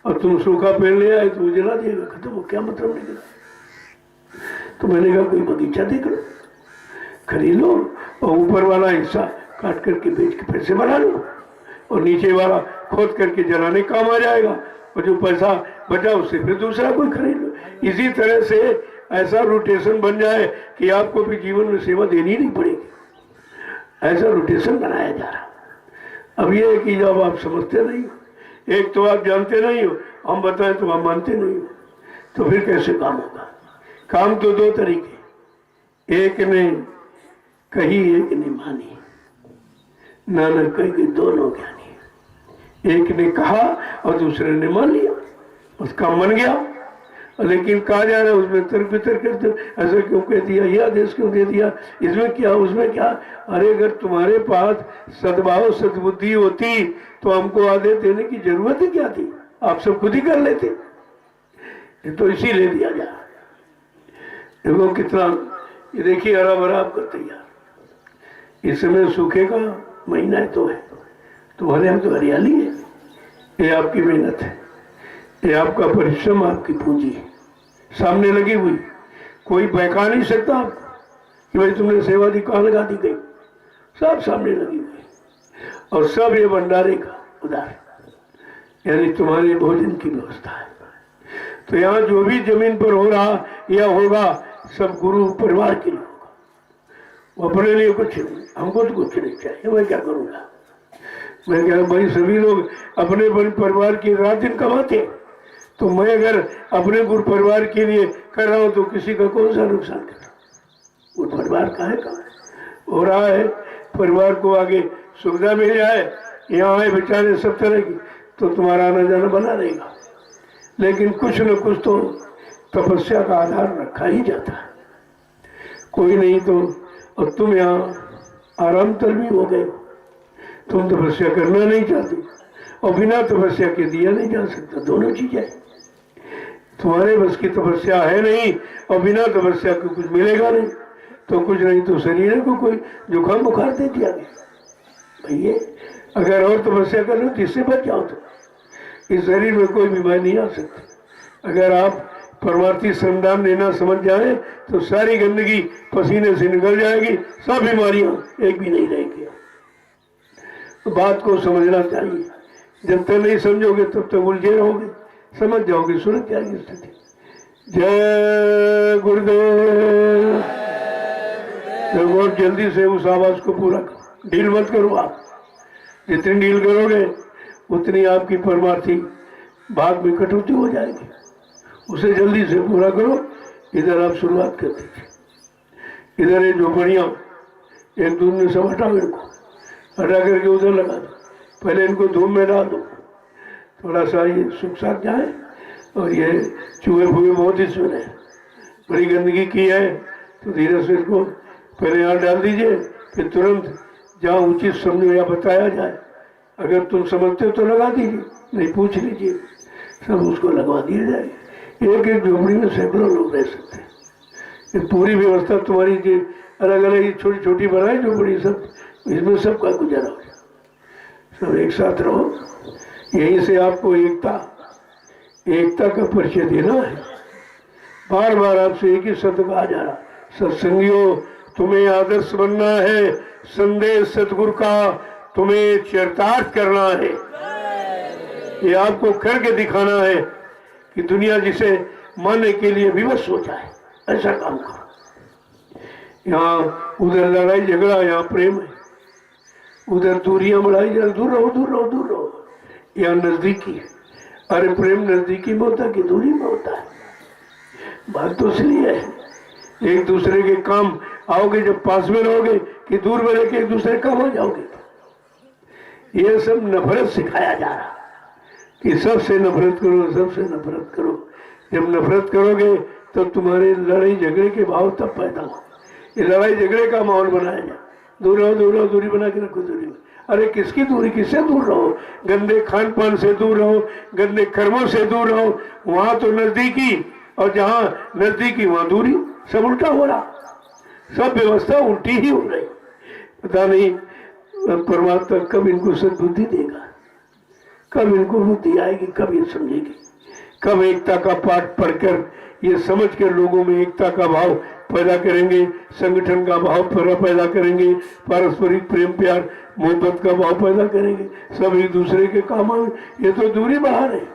और तुम सूखा पेड़ ले आए तो जला दिएगा, खत्म हो, क्या मतलब निकला। तो मैंने कहा कोई बगीचा देख लो, खरीद लो, और ऊपर वाला हिस्सा काट करके बेच के पैसे बना लो, और नीचे वाला खोद करके जलाने काम आ जाएगा, और जो पैसा बचा उससे फिर दूसरा कोई खरीद लो। इसी तरह से ऐसा रोटेशन बन जाए कि आपको भी जीवन में सेवा देनी नहीं पड़ेगी। ऐसा रोटेशन बनाया जा रहा। अब ये है कि जब आप समझते नहीं हो, एक तो आप जानते नहीं हो, हम बताएं तो आप मानते नहीं हो, तो फिर कैसे काम होगा। काम तो दो तरीके, एक ने कही एक ने मानी, नानक कह के दोनों ज्ञानी। एक ने कहा और दूसरे ने मान लिया, उसका मन गया। लेकिन कहा जा रहा है उसमें तर्क वितर्क करते, ऐसा क्यों कह दिया, यह आदेश क्यों दे दिया, इसमें क्या उसमें क्या। अरे अगर तुम्हारे पास सद्भाव सद्बुद्धि होती तो हमको आदेश देने की जरूरत ही क्या थी, आप सब खुद ही कर लेते। ये तो इसी ले दिया जा। देखो कितना, ये देखिए हरा भरा आपका तैयार। इस समय सूखे का महीना है तो है, तुम्हारे यहाँ तो हरियाली है। ये आपकी मेहनत है, ये आपका परिश्रम, आपकी पूंजी है, सामने लगी हुई। कोई बहका नहीं सकता आपको कि भाई तुमने सेवा दी, कहाँ लगा दी गई, सब सामने लगी हुई। और सब ये भंडारे का उदार, यानी तुम्हारे भोजन की व्यवस्था है। तो यहाँ जो भी जमीन पर हो रहा या होगा, सब गुरु परिवार के लिए होगा। वो अपने लिए कुछ नहीं, हमको तो कुछ नहीं चाहिए। मैं क्या करूँगा, मैं क्या, भाई सभी लोग अपने परिवार की रात दिन कमाते, तो मैं अगर अपने गुरु परिवार के लिए कर रहा हूँ तो किसी का कौन सा नुकसान कर रहा हूँ। वो परिवार का है, कहाँ हो रहा है, परिवार को आगे सुविधा मिल जाए, यहाँ आए बेचारे सब तरह की, तो तुम्हारा आना जाना बना रहेगा। लेकिन कुछ न कुछ तो तपस्या का आधार रखा ही जाता है, कोई नहीं तो। और तुम यहाँ आराम तलबी हो गए, तुम तपस्या करना नहीं चाहते, और बिना तपस्या के दिया नहीं जा सकता। दोनों चीजें तुम्हारे बस की तपस्या है नहीं, और बिना तपस्या के कुछ मिलेगा नहीं। तो कुछ नहीं तो शरीर को कोई जुकाम बुखार दे दिया भैया, अगर और तपस्या कर लो तो इससे बच जाओ, तो इस शरीर में कोई बीमारी नहीं आ सकती। अगर आप परमार्थी श्रमदान देना समझ जाए तो सारी गंदगी पसीने से निकल जाएगी, सब बीमारियां एक भी नहीं रहेगी। तो बात को समझना चाहिए, जब तक नहीं समझोगे तब तक उलझे रहोगे, समझ जाओगे सुलझ जाएगी स्थिति। जय गुरुदेव। बहुत जल्दी से उस आवाज को पूरा करो, डील मत करो। आप जितनी डील करोगे उतनी आपकी परमार्थी भाग में कटौती हो जाएगी। उसे जल्दी से पूरा करो। इधर आप शुरुआत कर दीजिए, इधर ये झोपड़ियाँ एक दूर में सब हटाओ, इनको हटा करके उधर लगा दो। पहले इनको धूप में डाल दो, थोड़ा सा ये सूख साख जाए। और ये चूहे फूहे बहुत इसमें है, बड़ी गंदगी की है, तो धीरे से इसको पहले यहाँ डाल दीजिए, फिर तुरंत जहाँ उचित समझो या बताया जाए, अगर तुम समझते हो तो लगा दीजिए, नहीं पूछ लीजिए, सब उसको लगवा दिया जाए। एक एक झोपड़ी में सैकड़ों लोग रह सकते हैं। ये पूरी व्यवस्था तुम्हारी जो अलग अलग छोटी छोटी बनाई झोपड़ी, सब इसमें सबका गुजारा हो जाए, सब एक साथ रहो। यहीं से आपको एकता का परिचय देना है। बार बार आपसे एक ही शब्द कहा जा रहा, सत्संगियों तुम्हें आदर्श बनना है, संदेश सतगुरु का तुम्हें चरितार्थ करना है। ये आपको करके दिखाना है कि दुनिया जिसे मानने के लिए विवश हो जाए, ऐसा काम करो। यहाँ उधर लड़ाई झगड़ा, यहाँ प्रेम है, उधर दूरियां बढ़ाई जा, दूर रहो दूर रहो दूर रहो। यहाँ नजदीकी है, अरे प्रेम नजदीकी में होता है कि दूरी में होता है? बात तो इसलिए है, एक दूसरे के काम आओगे जब पास में रहोगे, कि दूर में रह के एक दूसरे काम हो जाओगे। ये सब नफरत सिखाया जा रहा कि सबसे नफरत करो, सबसे नफरत करो। जब नफरत करोगे तो तुम्हारे लड़ाई झगड़े के भाव तब पैदा हो। ये लड़ाई झगड़े का माहौल बनाया जाए, दूर रहो दूर रहो, दूरी बना के रखो दूरी में। अरे किसकी दूरी, किससे दूर रहो? गंदे खान पान से दूर रहो, गंदे कर्मों से दूर रहो। वहां तो नजदीकी, और जहाँ नजदीकी वहां दूरी, सब उल्टा हो रहा, सब व्यवस्था उल्टी ही हो रही। पता नहीं परमात्मा कब इनको सद्बुद्धि देगा, कब इनको बुद्धि आएगी, कब ये समझेगी, कब एकता का पाठ पढ़कर ये समझ कर लोगों में एकता का भाव पैदा करेंगे, संगठन का भाव पैदा करेंगे, पारस्परिक प्रेम प्यार मोहब्बत का भाव पैदा करेंगे, सब एक दूसरे के काम आए। ये तो दूरी बाहर है,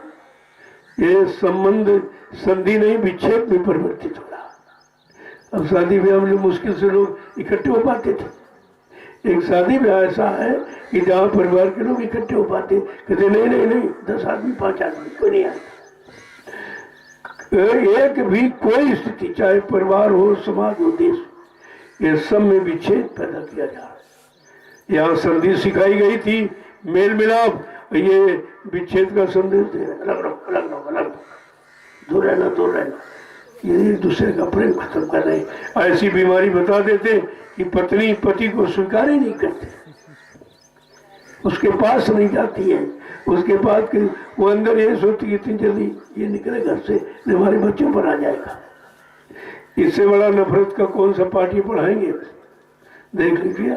ये संबंध संधि नहीं विच्छेद में परिवर्तित हो रहा। अब शादी ब्याह में मुश्किल से लोग इकट्ठे हो पाते थे, एक शादी ब्याह ऐसा है कि जहाँ परिवार के लोग इकट्ठे हो पाते, कहते नहीं नहीं नहीं 10 आदमी 5 आदमी कोई नहीं आता। एक भी कोई स्थिति, चाहे परिवार हो, समाज हो, देश, ये सब में विच्छेद पैदा किया जा रहा है। यहाँ संधि सिखाई गई थी, मेल मिलाप, ये विच्छेद का संदेश दे रहे, अलग रहो अलग रहो अलग रहो, दूर रहना दूर रहना, ये एक दूसरे का प्रेम खत्म कर रहे। ऐसी बीमारी बता देते कि पत्नी पति को स्वीकार ही नहीं करते, उसके पास नहीं जाती है, उसके पास वो अंदर ये सोचती कि इतनी जल्दी ये निकले घर से, हमारे बच्चों पर आ जाएगा। इससे बड़ा नफरत का कौन सा पाठ ये पढ़ाएंगे? देख लीजिए,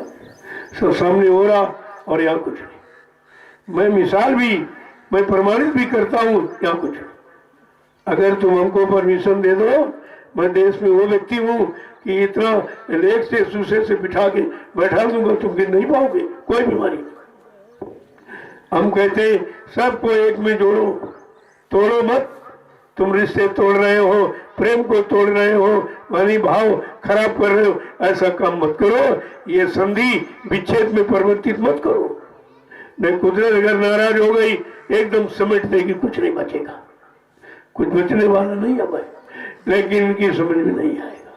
सब सामने हो रहा और यहाँ कुछ नहीं। मैं मिसाल भी, मैं प्रमाणित भी करता हूँ, यहाँ कुछ नहीं। अगर तुम हमको परमिशन दे दो, मैं देश में वो व्यक्ति हूँ कि इतना लेख से सूसे से बिठा के बैठा दूंगा, तुम गिन नहीं पाओगे, कोई बीमारी नहीं। हम कहते सबको एक में जोड़ो, तोड़ो मत। तुम रिश्ते तोड़ रहे हो, प्रेम को तोड़ रहे हो, मानी भाव खराब कर रहे हो, ऐसा काम मत करो। ये संधि विच्छेद में परिवर्तित मत करो, नहीं कुदरत अगर नाराज हो गई एकदम समेट देगी, कुछ नहीं बचेगा, कुछ बचने वाला नहीं है भाई। लेकिन इनकी समझ में नहीं आएगा।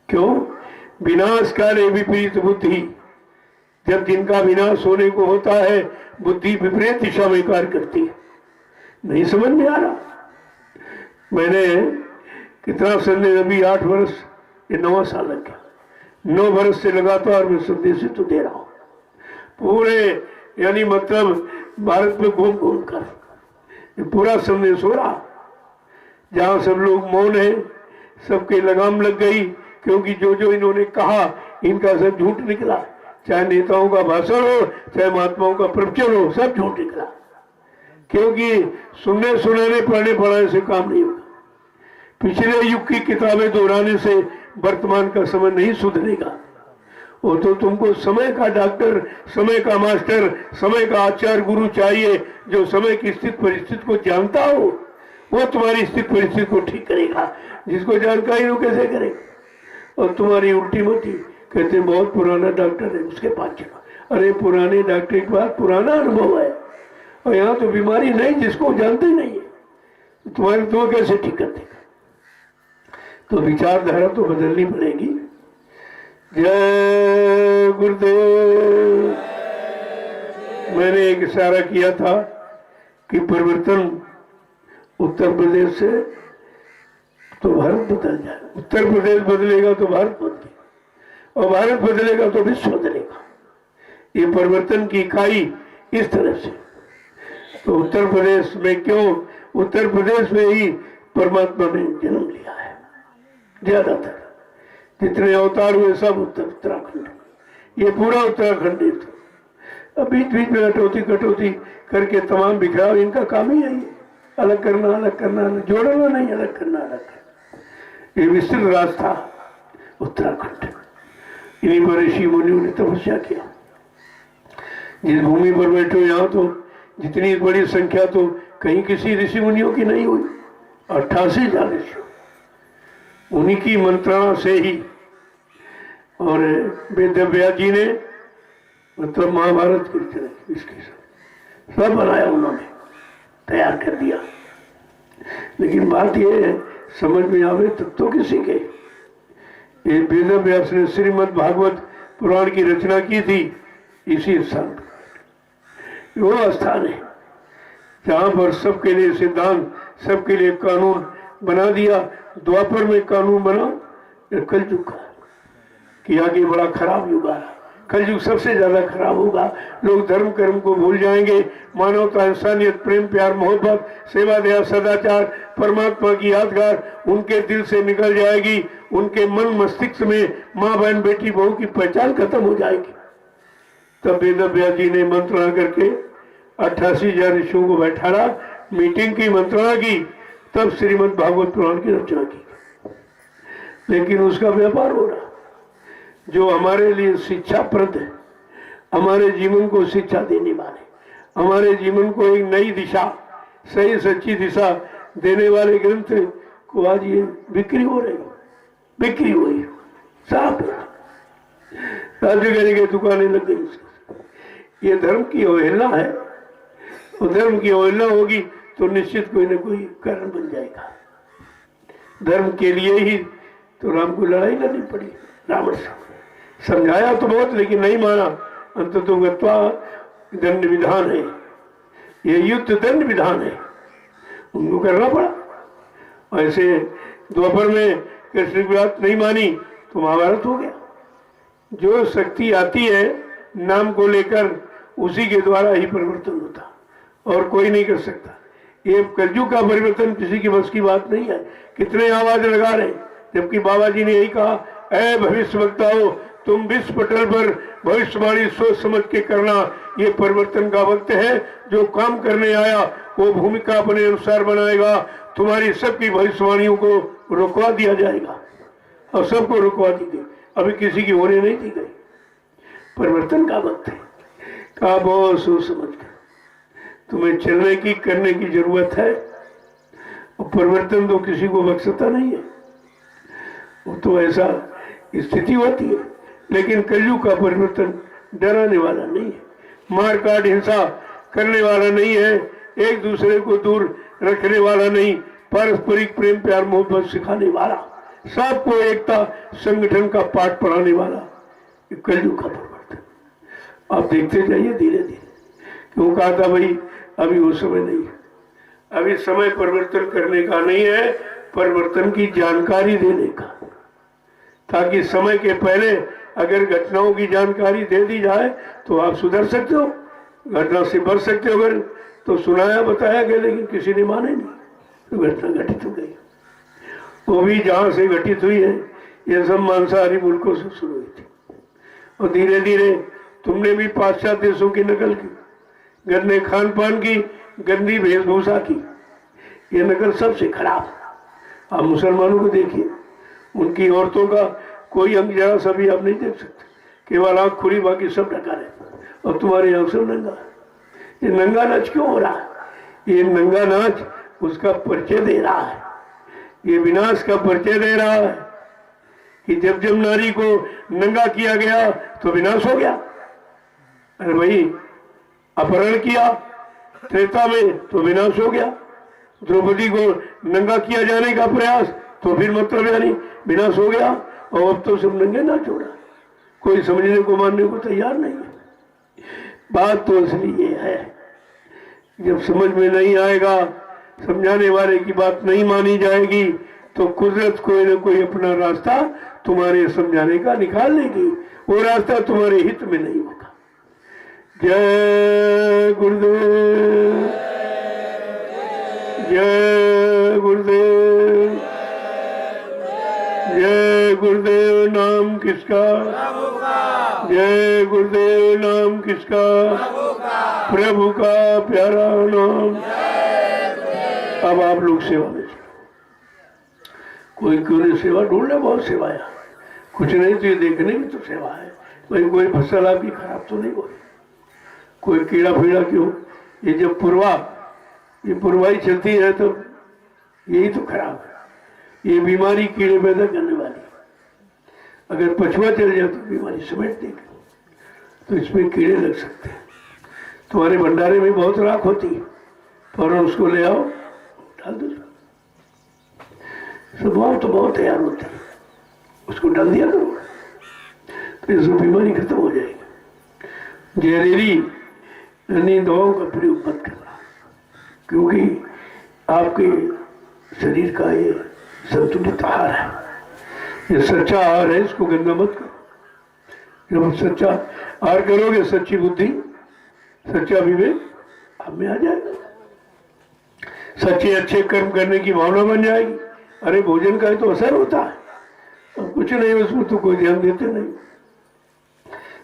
क्यों? विनाश काले विपरीत बुद्धि, जब जिनका विनाश होने को होता है बुद्धि विपरीत दिशा में कार्य करती है। नहीं समझ में आ रहा। मैंने कितना संदेश, अभी 8 वर्ष, ये 9वां साल लग गया, 9 वर्ष से लगातार मैं संदेश तो दे रहा हूँ पूरे, यानी मतलब भारत में घूम घूम कर पूरा संदेश हो रहा। जहाँ सब लोग मौन है, सबके लगाम लग गई, क्योंकि जो जो इन्होंने कहा इनका सब झूठ निकला। चाहे नेताओं का भाषण हो, चाहे महात्माओं का प्रवचन हो, सब झूठ निकला। क्योंकि सुनने सुनाने पढ़ने पढ़ाने से काम नहीं होगा। पिछले युग की किताबें दोहराने से वर्तमान का समय नहीं सुधरेगा। वो तो तुमको समय का डॉक्टर, समय का मास्टर, समय का आचार्य गुरु चाहिए, जो समय की स्थिति परिस्थिति को जानता हो, वो तुम्हारी स्थिति परिस्थिति को ठीक करेगा। जिसको जानकारी हो कैसे करेगा? और तुम्हारी उल्टी मोटी कहते बहुत पुराना डॉक्टर है, उसके पास चलो। अरे पुराने डॉक्टर के पास पुराना अनुभव है, और यहाँ तो बीमारी नहीं जिसको जानते ही नहीं है, तुम्हारी तो कैसे ठीक कर देगा? तो विचारधारा तो बदलनी पड़ेगी। जय गुरुदेव। मैंने एक इशारा किया था कि परिवर्तन उत्तर प्रदेश से तो भारत बदल जाए, उत्तर प्रदेश बदलेगा तो भारत बदलेगा, और भारत बदलेगा तो विश्व बदलेगा। ये परिवर्तन की इकाई इस तरह से। तो उत्तर प्रदेश में क्यों, उत्तर प्रदेश में ही परमात्मा ने जन्म लिया है। ज्यादातर जितने अवतार हुए सब उत्तराखंड, ये पूरा उत्तराखंड है। अब बीच बीच में कटौती कटौती करके तमाम बिखराव, इनका काम ही है ये, अलग करना अलग करना, जोड़ना नहीं, अलग करना अलग करना। ये विस्तृत रास्ता उत्तराखंड, इन्हीं पर ऋषि मुनियों ने तपस्या किया। जिस भूमि पर बैठो यहाँ तो जितनी बड़ी संख्या तो कहीं किसी ऋषि मुनियों की नहीं हुई, 88,000 ऋषि, उन्हीं की मंत्रणा से ही। और वेद व्यास जी ने मतलब महाभारत की तरह इसके सब बनाया, उन्होंने तैयार कर दिया। लेकिन बात यह है, समझ में आवे तब तो किसी के। ये वेद व्यास ने श्रीमद् भागवत पुराण की रचना की थी इसी स्थान पर। वो स्थान है जहाँ पर सबके लिए सिद्धांत, सबके लिए कानून बना दिया। द्वापर में कानून बना, कलयुग का कि आगे बड़ा खराब युग आ रहा, कलयुग सबसे ज्यादा खराब होगा। लोग धर्म कर्म को भूल जाएंगे, मानवता, इंसानियत, प्रेम, प्यार, मोहब्बत, सेवा, दया, सदाचार, परमात्मा की यादगार उनके दिल से निकल जाएगी। उनके मन मस्तिष्क में माँ बहन बेटी बहू की पहचान खत्म हो जाएगी। तब वेद व्यास जी ने मंत्रणा करके 88,000 ऋषियों को बैठाया, मीटिंग की मंत्रणा की, तब श्रीमद् भागवत पुराण की रचना की। लेकिन उसका व्यापार हो रहा, जो हमारे लिए शिक्षाप्रद है, हमारे जीवन को शिक्षा देने वाले, हमारे जीवन को एक नई दिशा, सही सच्ची दिशा देने वाले ग्रंथ को आज ये बिक्री हो रही, बिक्री हुई साफ राज्य की दुकानें लग गई। ये धर्म की अवहेलना है, और धर्म की अवहेलना होगी तो निश्चित कोई ना कोई कारण बन जाएगा। धर्म के लिए ही तो राम को लड़ाई लड़नी पड़ी, रावण से समझाया तो बहुत लेकिन नहीं माना। अंततो गत्वा दंड विधान है, ये युद्ध दंड विधान है, उनको करना पड़ा। ऐसे द्वापर में कृष्ण की बात नहीं मानी तो महाभारत हो गया। जो शक्ति आती है नाम को लेकर, उसी के द्वारा ही परिवर्तन होता, और कोई नहीं कर सकता। ये कलयुग का परिवर्तन किसी की बस की बात नहीं है। कितने आवाज लगा रहे, जबकि बाबा जी ने यही कहा, ऐ भविष्य वक्ताओं, तुम विश्व पटल पर भविष्यवाणी सोच समझ के करना। ये परिवर्तन का वक्त है। जो काम करने आया वो भूमिका अपने अनुसार बनाएगा। तुम्हारी सबकी भविष्यवाणियों को रुकवा दिया जाएगा, और सबको रुकवा दी गई, अभी किसी की होने नहीं दी गई। परिवर्तन का वक्त है। कहा बहुत सोच समझ कर तुम्हें चलने की, करने की जरूरत है। और परिवर्तन तो किसी को बख्शता नहीं है, वो तो ऐसा स्थिति होती है। लेकिन कलयुग का परिवर्तन डराने वाला नहीं है, मार काट हिंसा करने वाला नहीं है, एक दूसरे को दूर रखने वाला नहीं, पारस्परिक प्रेम प्यार मोहब्बत सिखाने वाला, सबको एकता संगठन का पाठ पढ़ाने वाला कलयुग का परिवर्तन। आप देखते जाइए धीरे धीरे। क्यों कहा था भाई अभी वो समय नहीं है, अभी समय परिवर्तन करने का नहीं है, परिवर्तन की जानकारी देने का, ताकि समय के पहले अगर घटनाओं की जानकारी दे दी जाए तो आप सुधर सकते हो, घटना से बच सकते हो। अगर तो सुनाया बताया गया लेकिन किसी ने माने नहीं तो घटना घटित हो गई। वो भी जहां से घटित हुई है ये सब मांसाहारी मुल्कों से शुरू हुई थी, और धीरे धीरे तुमने भी पाश्चात्य देशों की नकल की, गंदे खान पान की, गंदी वेशभूषा की, ये नकल सबसे खराब। आप मुसलमानों को देखिए, उनकी औरतों का कोई अंग जरा सा भी आप नहीं देख सकते, केवल आंख खुली, बाकी सब ढका रहता, और तुम्हारे यहाँ सब नंगा। ये नंगा नाच क्यों हो रहा है? ये नंगा नाच उसका परिचय दे रहा है, ये विनाश का परिचय दे रहा है कि जब जब नारी को नंगा किया गया तो विनाश हो गया। अरे भाई अपहरण किया त्रेता में तो विनाश हो गया, द्रौपदी को नंगा किया जाने का प्रयास तो फिर मतलब यानी विनाश हो गया, और अब तो सब नंगे ना छोड़ा, कोई समझने को मानने को तैयार नहीं है। बात तो इसलिए ये है, जब समझ में नहीं आएगा, समझाने वाले की बात नहीं मानी जाएगी, तो कुदरत कोई ना कोई अपना रास्ता तुम्हारे समझाने का निकाल लेगी। वो रास्ता तुम्हारे हित में नहीं होगा, जय गुरुदेव, जय गुरुदेव, जय गुरुदेव। नाम किसका? जय गुरुदेव। नाम किसका? प्रभु का प्यारा नाम। अब आप लोग सेवा में चलो। कोई क्यों नहीं सेवा ढूंढ ले, बहुत सेवा है। कुछ नहीं तो ये देखने की तो सेवा है भाई, कोई फसल आपकी खराब तो नहीं हो रही, कोई कीड़ा फीड़ा क्यों। ये जब ये पुरवाई चलती है तो यही तो खराब है। ये बीमारी कीड़े पैदा करने वाली। अगर पछुआ चल जाए तो बीमारी समेट देगी, तो इसमें कीड़े लग सकते हैं। तुम्हारे भंडारे में बहुत राख होती है, फौरन उसको ले आओ, डाल दो। स्वभाव तो बहुत तैयार होता है, उसको डाल दिया करो, तो इसमें बीमारी खत्म हो जाएगी। जहरीली दवाओं का प्रयोग मत करना, क्योंकि आपके शरीर का ये संतुलित आहार है, ये सच्चा आहार है, इसको गंदा मत करो। जब सच्चा आहार करोगे, सच्ची बुद्धि, सच्चा विवेक आप में आ जाएगा, सच्चे अच्छे कर्म करने की भावना बन जाएगी। अरे भोजन का तो असर होता है, और कुछ नहीं, उसमें तो कोई ध्यान देते नहीं।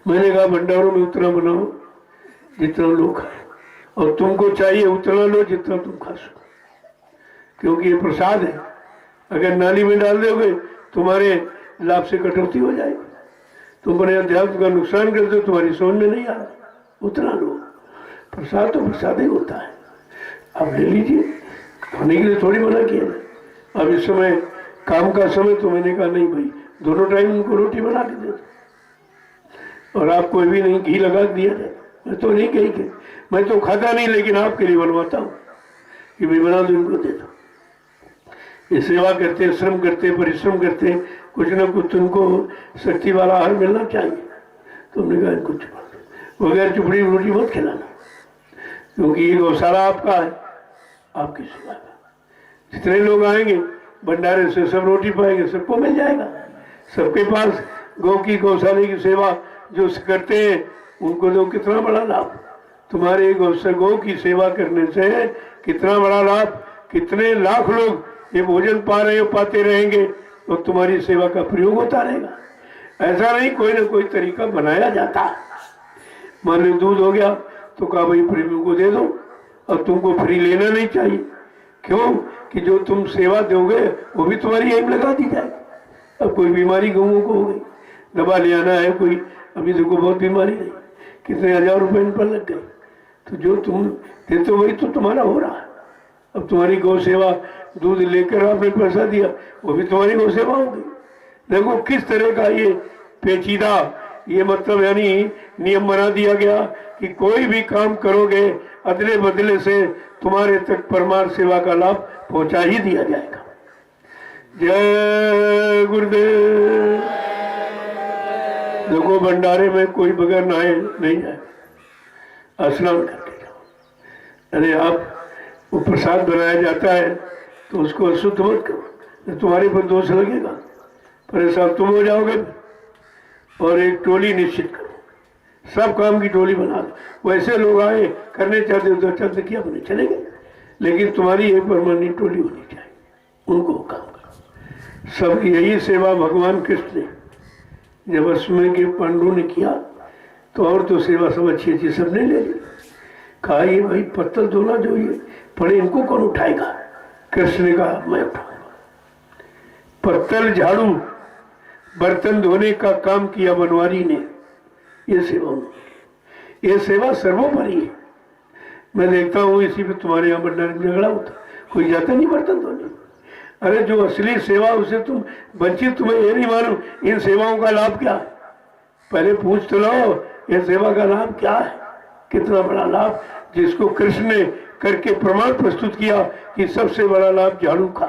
मैंने कहा भंडारों में उतना बनाओ जितना लोग खाए, और तुमको चाहिए उतना लो जितना तुम खा सको, क्योंकि ये प्रसाद है। अगर नाली में डाल दोगे तुम्हारे लाभ से कटौती हो जाएगी, तुम अपने अध्यात्म का नुकसान करते हो, तुम्हारी समझ में नहीं आ रहा, उतना लो। प्रसाद तो प्रसाद ही होता है, आप ले लीजिए, खाने के लिए थोड़ी मना किया है। अब इस समय काम का समय, तो मैंने कहा नहीं भाई, दोनों टाइम उनको रोटी बना के दे दो, और आप कोई भी नहीं घी लगा दिया जाए। मैं तो नहीं कही कि मैं तो खाता नहीं, लेकिन आपके लिए बनवाता हूँ कि भाई बना दो, इनको दे दो। ये सेवा करते, श्रम करते, परिश्रम करते, कुछ ना कुछ तुमको शक्ति वाला आहार मिलना चाहिए। तुमने कहा इनको चुपा दो, बगैर चुपड़ी रोटी मत खिलाना, क्योंकि ये गौशाला आपका है, आपकी सेवा का। जितने लोग आएंगे भंडारे से सब रोटी पाएंगे, सबको मिल जाएगा। सबके पास गौ की गौशाले की सेवा जो करते हैं उनको तो कितना बड़ा लाभ। तुम्हारे गौ की सेवा करने से कितना बड़ा लाभ, कितने लाख लोग ये भोजन पा रहे हो, पाते रहेंगे, तो तुम्हारी सेवा का प्रयोग होता रहेगा। ऐसा नहीं, कोई ना कोई तरीका बनाया जाता है। मान लो दूध हो गया तो कहा भाई प्रेमियों को दे दो, और तुमको फ्री लेना नहीं चाहिए। क्यों? कि जो तुम सेवा दोगे वो भी तुम्हारी एम लगा दी जाएगी। अब कोई बीमारी गऊँ को हो गई, दवा ले आना है कोई, अभी देखो बहुत बीमारी नहीं, कितने हजार रुपए इन पर लग गए, तो जो तुम देते हो वही तो तुम्हारा हो रहा है। अब तुम्हारी गौ सेवा, दूध लेकर आपने पैसा दिया, वो भी तुम्हारी गौ सेवा होगी। देखो किस तरह का ये पेचीदा, ये मतलब यानी नियम बना दिया गया कि कोई भी काम करोगे अदले बदले से तुम्हारे तक परमार्थ सेवा का लाभ पहुंचा ही दिया जाएगा। जय गुरुदेव। देखो भंडारे में कोई बगैर नहाए नहीं जाए, स्नान करके जाओ। अरे आप वो प्रसाद बनाया जाता है तो उसको अशुद्ध मत करो, तुम्हारे पर दोष लगेगा, परेशान तुम हो जाओगे। और एक टोली निश्चित करो, सब काम की टोली बना दो। वैसे लोग आए करने चाहते हो तो चलते किया बने चले गए, लेकिन तुम्हारी एक परमानेंट टोली होनी चाहिए, उनको काम करो। सब यही सेवा भगवान कृष्ण ने जब अश्वमेध के पांडवों ने किया तो और तो सेवा सब अच्छी अच्छी सबने ले ली। कहा ये भाई पत्तल धोना जो ये पड़े इनको कौन उठाएगा? कृष्ण ने कहा मैं उठाऊंगा। पत्तल झाड़ू बर्तन धोने का काम किया बनवारी ने, ये सेवा उन्होंने। ये सेवा सर्वोपरि है। मैं देखता हूँ इसी पे तुम्हारे यहाँ भंडारे में झगड़ा होता, कोई जाता नहीं बर्तन धोने। अरे जो असली सेवा उसे तुम वंचित, तुम्हें ये नहीं मालूम इन सेवाओं का लाभ क्या है? पहले पूछ तो लो ये सेवा का लाभ क्या है, कितना बड़ा लाभ, जिसको कृष्ण ने करके प्रमाण प्रस्तुत किया कि सबसे बड़ा लाभ झाड़ू का।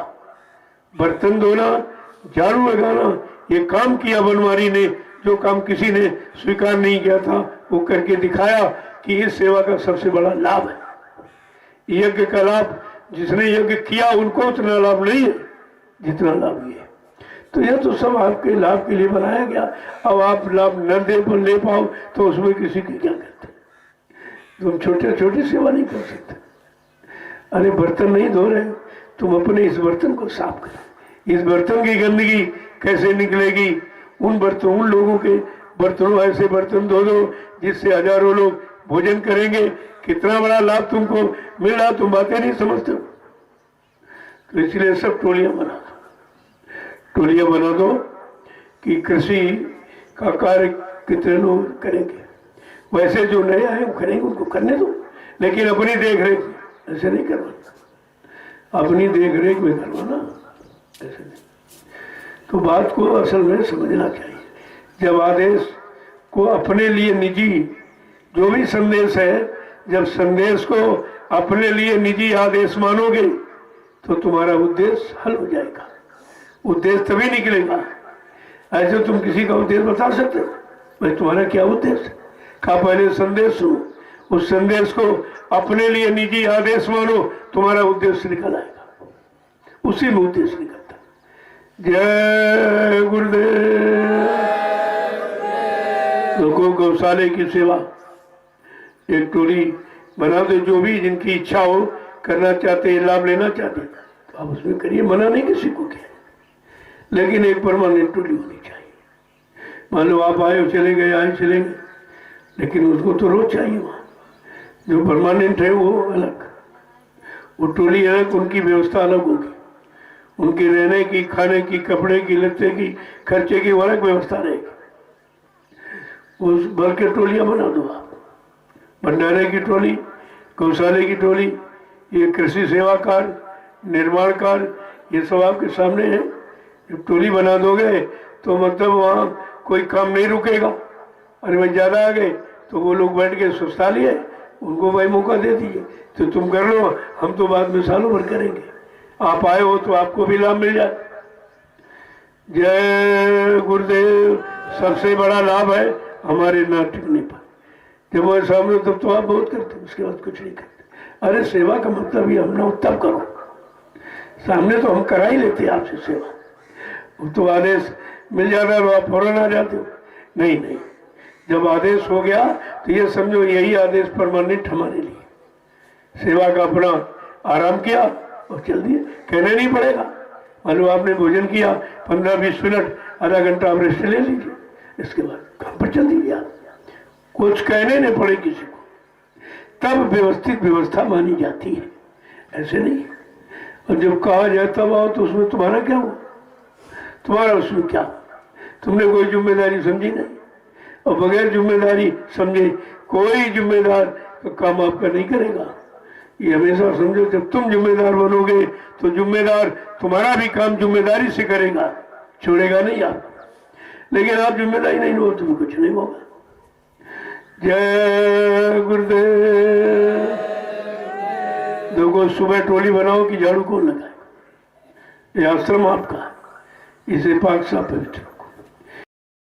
बर्तन धोना, झाड़ू लगाना, ये काम किया बनवारी ने, जो काम किसी ने स्वीकार नहीं किया था वो करके दिखाया कि इस सेवा का सबसे बड़ा लाभ है। यज्ञ का लाभ, जिसने यज्ञ किया उनको उतना लाभ नहीं है जितना लाभ ये है। तो यह तो सब आपके लाभ के लिए बनाया गया। अब आप लाभ न दे ले पाओ तो उसमें किसी की क्या करते। तुम छोटे छोटे सेवा नहीं कर सकते। अरे बर्तन नहीं धो रहे, तुम अपने इस बर्तन को साफ करो। इस बर्तन की गंदगी कैसे निकलेगी? उन लोगों के बर्तनों, ऐसे बर्तन धो दो जिससे हजारों लोग भोजन करेंगे। कितना बड़ा लाभ तुमको मिल रहा, तुम बातें नहीं समझते हो। तो इसलिए सब टोलियां बना दो, टोलियां बना दो कि कृषि का कार्य कितने लोग करेंगे। वैसे जो नए आए वो करेंगे, उनको करने दो, लेकिन अपनी देख रेख ऐसे नहीं करवाना, अपनी देख रेख में करवाना, ऐसे नहीं। तो बात को असल में समझना चाहिए। जब आदेश को अपने लिए निजी, जो भी संदेश है, जब संदेश को अपने लिए निजी आदेश मानोगे तो तुम्हारा उद्देश्य हल हो जाएगा। उद्देश्य तभी निकलेगा। ऐसे तुम किसी का उद्देश्य बता सकते हो, भाई तुम्हारा क्या उद्देश्य का? पहले संदेश सुनो, उस संदेश को अपने लिए निजी आदेश मानो, तुम्हारा उद्देश्य निकल आएगा। उसी में उद्देश्य निकलता। जय गुरुदेव। लोगों गौशाले की सेवा एक टोली बना दो, जो भी जिनकी इच्छा हो, करना चाहते हैं, लाभ लेना चाहते हैं, तो आप उसमें करिए, मना नहीं किसी को किया। लेकिन एक परमानेंट टोली होनी चाहिए। मान लो आप आए चले गए, आए चले गए, लेकिन उसको तो रोज चाहिए। वहाँ जो परमानेंट है वो अलग, वो टोली अलग, उनकी व्यवस्था अलग होगी। उनके रहने की, खाने की, कपड़े की, लत्ते की, खर्चे की अलग व्यवस्था रहेगी। उस भर के टोलियां बना दो आप, भंडारे की टोली, गौशाले की टोली, ये कृषि सेवा कार्य, निर्माण कार्य, ये सब आपके सामने है। जब टोली बना दोगे तो मतलब वहाँ कोई काम नहीं रुकेगा। अरे भाई ज़्यादा आ गए तो वो लोग बैठ के सुस्ता लिए, उनको भाई मौका दे दीजिए, तो तुम कर लो, हम तो बाद में सालों भर करेंगे। आप आए हो तो आपको भी लाभ मिल जाए। जय गुरुदेव। सबसे बड़ा लाभ है हमारे ना टिकने पर। जब वो सामने तब तो आप बहुत करते, उसके बाद कुछ नहीं करते। अरे सेवा का मतलब ये हम ना तब करो, सामने तो हम करा ही लेते हैं आपसे सेवा। वो तो आदेश मिल जाता है तो आप फौरन आ जाते हो। नहीं नहीं, जब आदेश हो गया तो ये समझो यही आदेश परमानेंट हमारे लिए। सेवा का अपना आराम किया और चल दिए, कहने नहीं पड़ेगा। मान लो आपने भोजन किया, 15-20 मिनट, आधा घंटा आप रेस्ट ले लीजिए, इसके बाद काम पर चल दीजिए। आप कुछ कहने नहीं पड़े किसी को, तब व्यवस्थित व्यवस्था मानी जाती है, ऐसे नहीं। और जब कहा जाए तब आओ, तो उसमें तुम्हारा क्या हुआ? तुम्हारा उसमें क्या? तुमने कोई जिम्मेदारी समझी नहीं, और बगैर जिम्मेदारी समझे कोई जिम्मेदार का काम आपका नहीं करेगा। ये हमेशा समझो, जब तुम जिम्मेदार बनोगे तो जिम्मेदार तुम्हारा भी काम जिम्मेदारी से करेगा, छोड़ेगा नहीं आप। लेकिन आप जिम्मेदारी नहीं लो, तुम्हें कुछ नहीं होगा। जय गुरुदेव। देखो, सुबह टोली बनाओ कि झाड़ू कौन लगाए? ये आश्रम आपका, इसे पाक साफ पवित्र